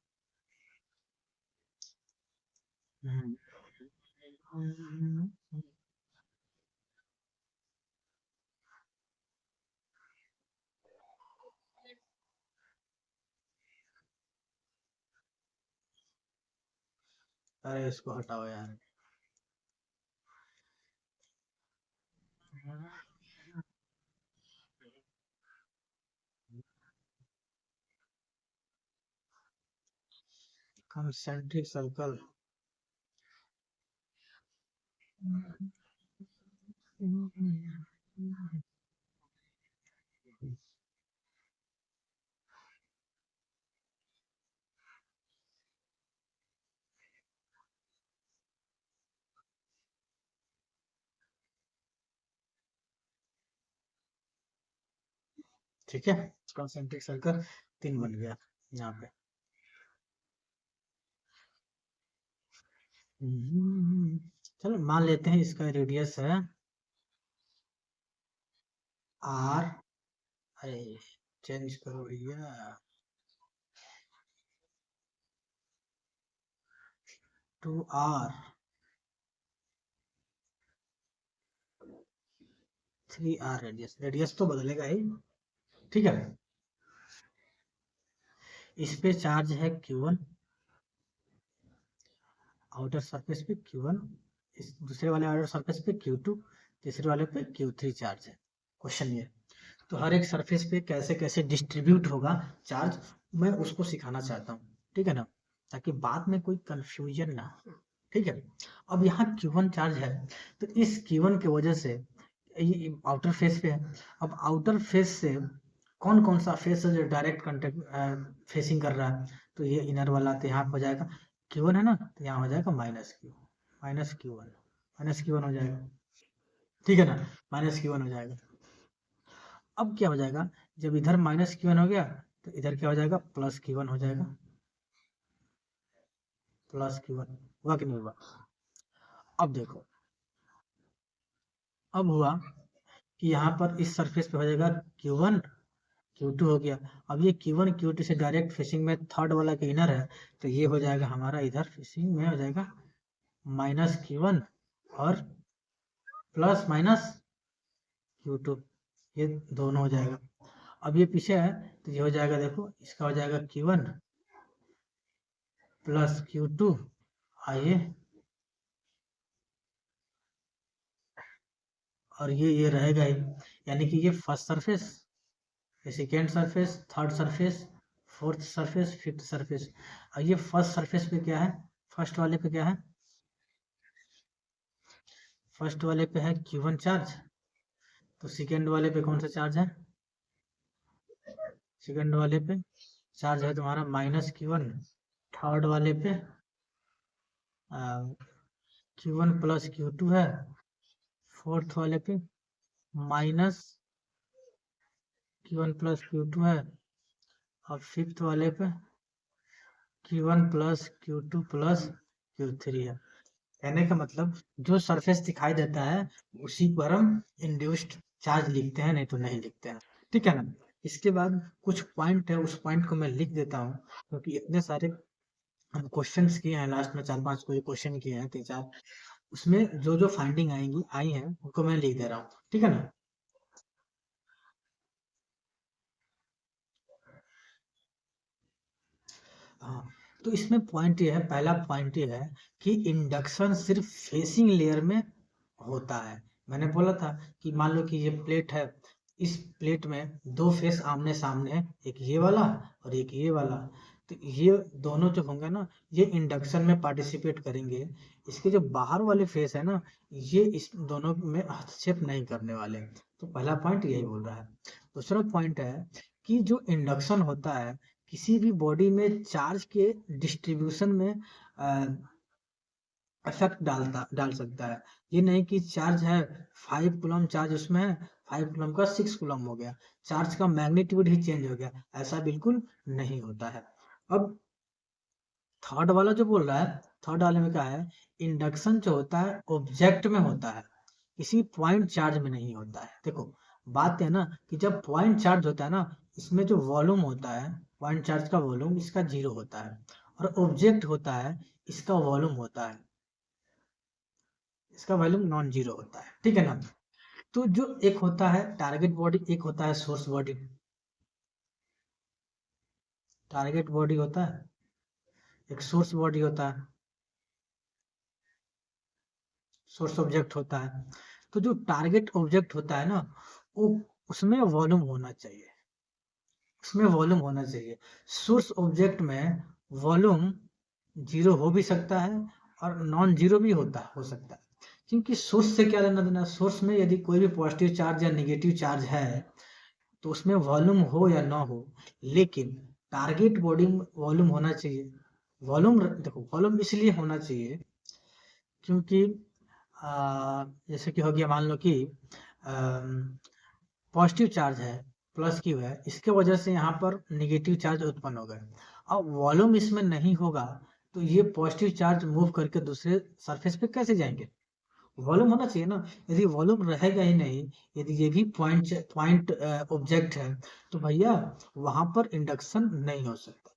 अरे इसको हटाओ यार, कंसेंट्रिक सर्कल, ठीक है, कंसेंट्रिक सर्कल 3 बन गया यहाँ पे। चलो मान लेते हैं इसका रेडियस है आर अरे चेंज करो भैया, 2r 3r रेडियस, रेडियस तो बदलेगा ही, ठीक है। इस पे चार्ज है Q1, आउटर सरफेस पे Q1, इस दूसरे वाले आउटर सरफेस पे Q2, तीसरे वाले पे Q3 चार्ज है। क्वेश्चन ये, तो हर एक सरफेस पे कैसे कैसे डिस्ट्रीब्यूट होगा चार्ज, मैं उसको सिखाना चाहता हूँ, ठीक है ना, ताकि बाद में कोई कंफ्यूजन ना हो, ठीक है। अब यहाँ Q1 चार्ज है, तो इस Q1 की वजह से ये आउटर फेस पे है। अब आउटर फेस से कौन कौन सा फेस है जो डायरेक्ट कांटेक्ट फेसिंग कर रहा है, तो ये इनर वाला, तो यहाँ हो जाएगा Q1 है ना, तो यहाँ हो जाएगा -Q, -Q1, -Q1 हो जाएगा, ठीक है ना, -Q1 हो जाएगा। अब क्या हो जाएगा, जब इधर -Q1 हो गया तो इधर क्या हो जाएगा, +Q1 हो जाएगा, +Q1 हुआ कि नहीं हुआ। अब देखो, अब हुआ कि यहाँ पर इस सरफेस पे हो जाएगा Q1, Q2 हो गया। अब ये Q1 Q2 से डायरेक्ट फेसिंग में थर्ड वाला के इनर है, तो ये हो जाएगा हमारा इधर फेसिंग में हो जाएगा -Q1 और +-Q2, ये दोनों हो जाएगा। अब ये पीछे है तो ये हो जाएगा, देखो इसका हो जाएगा Q1 +Q2, आइए, और ये रहेगा ही, यानी कि ये फर्स्ट सरफेस, ये second surface, third surface, fourth surface, fifth surface. और ये फर्स्ट सरफेस पे क्या है, फर्स्ट वाले पे क्या है, फर्स्ट वाले पे है Q1 चार्ज, तो सेकेंड वाले पे कौन सा चार्ज है, सेकेंड वाले पे चार्ज है तुम्हारा -Q1, थर्ड वाले पे Q1 +Q2 है, फोर्थ वाले पे -Q1 +Q2 है, और फिफ्थ वाले पे Q1 +Q2 +Q3 है। कहने का मतलब जो सरफेस दिखाई देता है उसी पर हम इंड्यूस्ड चार्ज लिखते हैं, नहीं तो नहीं लिखते हैं, ठीक है ना। इसके बाद कुछ पॉइंट है, उस पॉइंट को मैं लिख देता हूँ, क्योंकि इतने सारे हम क्वेश्चंस किए हैं, लास्ट में 4-5 कोई क्वेश्चन किए हैं, 3-4, उसमें जो जो फाइंडिंग आई हैं उनको मैं लिख दे रहा हूँ, ठीक है ना। हाँ, तो इसमें पॉइंट ये है, पहला पॉइंट ये है कि इंडक्शन सिर्फ फेसिंग लेयर में होता है। मैंने बोला था कि मान लो कि ये प्लेट है, इस प्लेट में दो फेस आमने सामने है, एक ये वाला और एक ये वाला, तो ये दोनों जो होंगे ना, ये इंडक्शन में पार्टिसिपेट करेंगे। इसके जो बाहर वाले फेस है ना, ये इस दोनों में हस्तक्षेप नहीं करने वाले। तो पहला पॉइंट यही बोल रहा है। दूसरा पॉइंट है कि जो इंडक्शन होता है किसी भी बॉडी में चार्ज के डिस्ट्रीब्यूशन में इफेक्ट डाल सकता है। ये नहीं कि चार्ज है 5 कूलम, चार्ज उसमें है 5 कूलम का 6 कूलम हो गया, चार्ज का मैग्नीट्यूड ही चेंज हो गया, ऐसा बिल्कुल नहीं होता है। अब थर्ड वाला जो बोल रहा है, थर्ड वाले में क्या है, इंडक्शन जो होता है ऑब्जेक्ट में होता है, किसी पॉइंट चार्ज में नहीं होता है। देखो बात है ना कि जब पॉइंट चार्ज होता है ना, इसमें जो वॉल्यूम होता है, पॉइंट चार्ज का वॉल्यूम इसका 0 होता है, और ऑब्जेक्ट होता है इसका वॉल्यूम होता है, इसका वॉल्यूम नॉन जीरो होता है, ठीक है ना। तो जो एक होता है टारगेट बॉडी, एक होता है सोर्स बॉडी। टारगेट बॉडी होता है, एक सोर्स बॉडी होता है, सोर्स ऑब्जेक्ट होता है। तो जो टारगेट ऑब्जेक्ट होता है ना, वो उसमें वॉल्यूम होना चाहिए, उसमें वॉल्यूम होना चाहिए। सोर्स ऑब्जेक्ट में वॉल्यूम 0 हो भी सकता है और नॉन जीरो भी हो सकता है, क्योंकि सोर्स से क्या लेना देना। सोर्स में यदि कोई भी पॉजिटिव चार्ज या नेगेटिव चार्ज है तो उसमें वॉल्यूम हो या ना हो, लेकिन टारगेट बॉडी में वॉल्यूम होना चाहिए। वॉल्यूम देखो, वॉल्यूम इसलिए होना चाहिए क्योंकि जैसे कि हो गया, मान लो कि पॉजिटिव चार्ज है, प्लस क्यू है, इसके वजह से यहाँ पर नेगेटिव चार्ज उत्पन्न हो गए। अब वॉल्यूम इसमें नहीं होगा तो ये पॉजिटिव चार्ज मूव करके दूसरे सरफेस पे कैसे जाएंगे, वॉल्यूम होना चाहिए ना। यदि वॉल्यूम रहेगा ही नहीं, यदि ये भी पॉइंट पॉइंट ऑब्जेक्ट है, तो भैया वहां पर इंडक्शन नहीं हो सकता।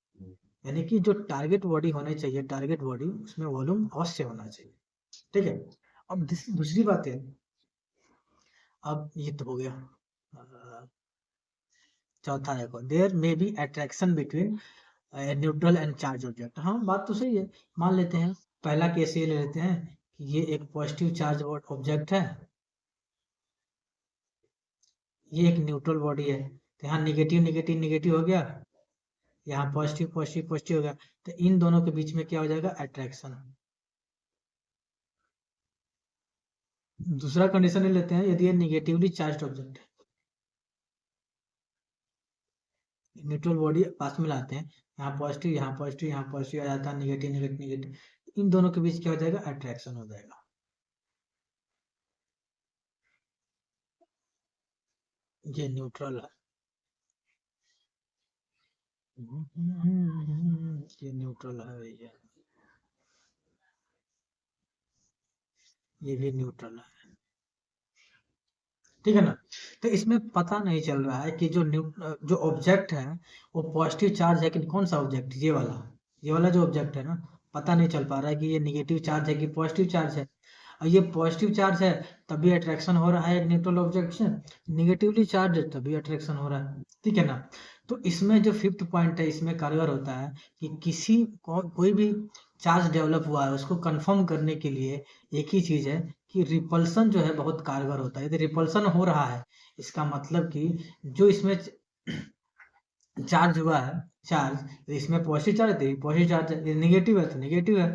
यानी कि जो टारगेट बॉडी होनी चाहिए, टारगेट बॉडी, उसमें वॉल्यूम अवश्य होना चाहिए। ठीक है। अब दूसरी बात है, अब ये तो हो गया। चौथा देखो, there may be attraction between neutral and charge object. हाँ, बात तो सही है। मान लेते हैं, पहला केस ये ले लेते हैं कि ये एक पॉजिटिव चार्ज ऑब्जेक्ट है, ये एक न्यूट्रल बॉडी है, तो यहाँ निगेटिव निगेटिव निगेटिव हो गया, यहाँ पॉजिटिव पॉजिटिव पॉजिटिव हो गया, तो इन दोनों के बीच में क्या हो जाएगा, अट्रैक्शन। दूसरा कंडीशन ले लेते हैं, यदि ये निगेटिवली चार्ज ऑब्जेक्ट है, न्यूट्रल बॉडी पास में लाते हैं, यहाँ पॉजिटिव यहाँ पॉजिटिव यहाँ पॉजिटिव आ जाता है, निगेटिव निगेटिव निगेटिव, इन दोनों के बीच क्या हो जाएगा, अट्रैक्शन हो जाएगा। ये न्यूट्रल है, ये न्यूट्रल है भैया, ये भी न्यूट्रल है। ठीक है ना। तो इसमें पता नहीं चल रहा है कि जो ऑब्जेक्ट है वो पॉजिटिव चार्ज है कि कौन सा ऑब्जेक्ट, ये वाला जो ऑब्जेक्ट है ना, पता नहीं चल पा रहा है कि ये निगेटिव चार्ज है कि पॉजिटिव चार्ज है। और ये पॉजिटिव चार्ज है तभी अट्रैक्शन हो रहा है न्यूट्रल ऑब्जेक्ट से, निगेटिवली चार्ज है तभी अट्रैक्शन हो रहा है। ठीक है ना। तो इसमें जो फिफ्थ पॉइंट है, इसमें कारगर होता है कि कोई भी चार्ज डेवलप हुआ है उसको कंफर्म करने के लिए एक ही चीज है कि रिपल्सन जो है बहुत कारगर होता है। यदि रिपल्सन हो रहा है, इसका मतलब कि जो इसमें चार्ज हुआ है, चार्ज इसमें पॉजिटिव चार्ज है, पॉजिटिव चार्ज है, निगेटिव है तो निगेटिव है।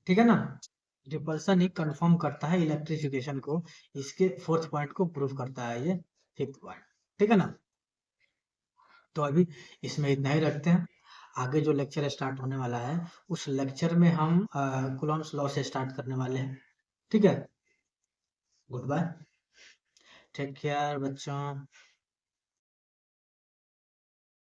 ठीक है ना। रिपल्सन ही कंफर्म करता है इलेक्ट्रिफिकेशन को, इसके फोर्थ पॉइंट को प्रूव करता है ये फिफ्थ पॉइंट। ठीक है ना। तो अभी इसमें इतना ही रखते हैं। आगे जो लेक्चर स्टार्ट होने वाला है, उस लेक्चर में हम कूलॉम्स लॉ से स्टार्ट करने वाले हैं। ठीक है। गुड बाय, टेक केयर बच्चों।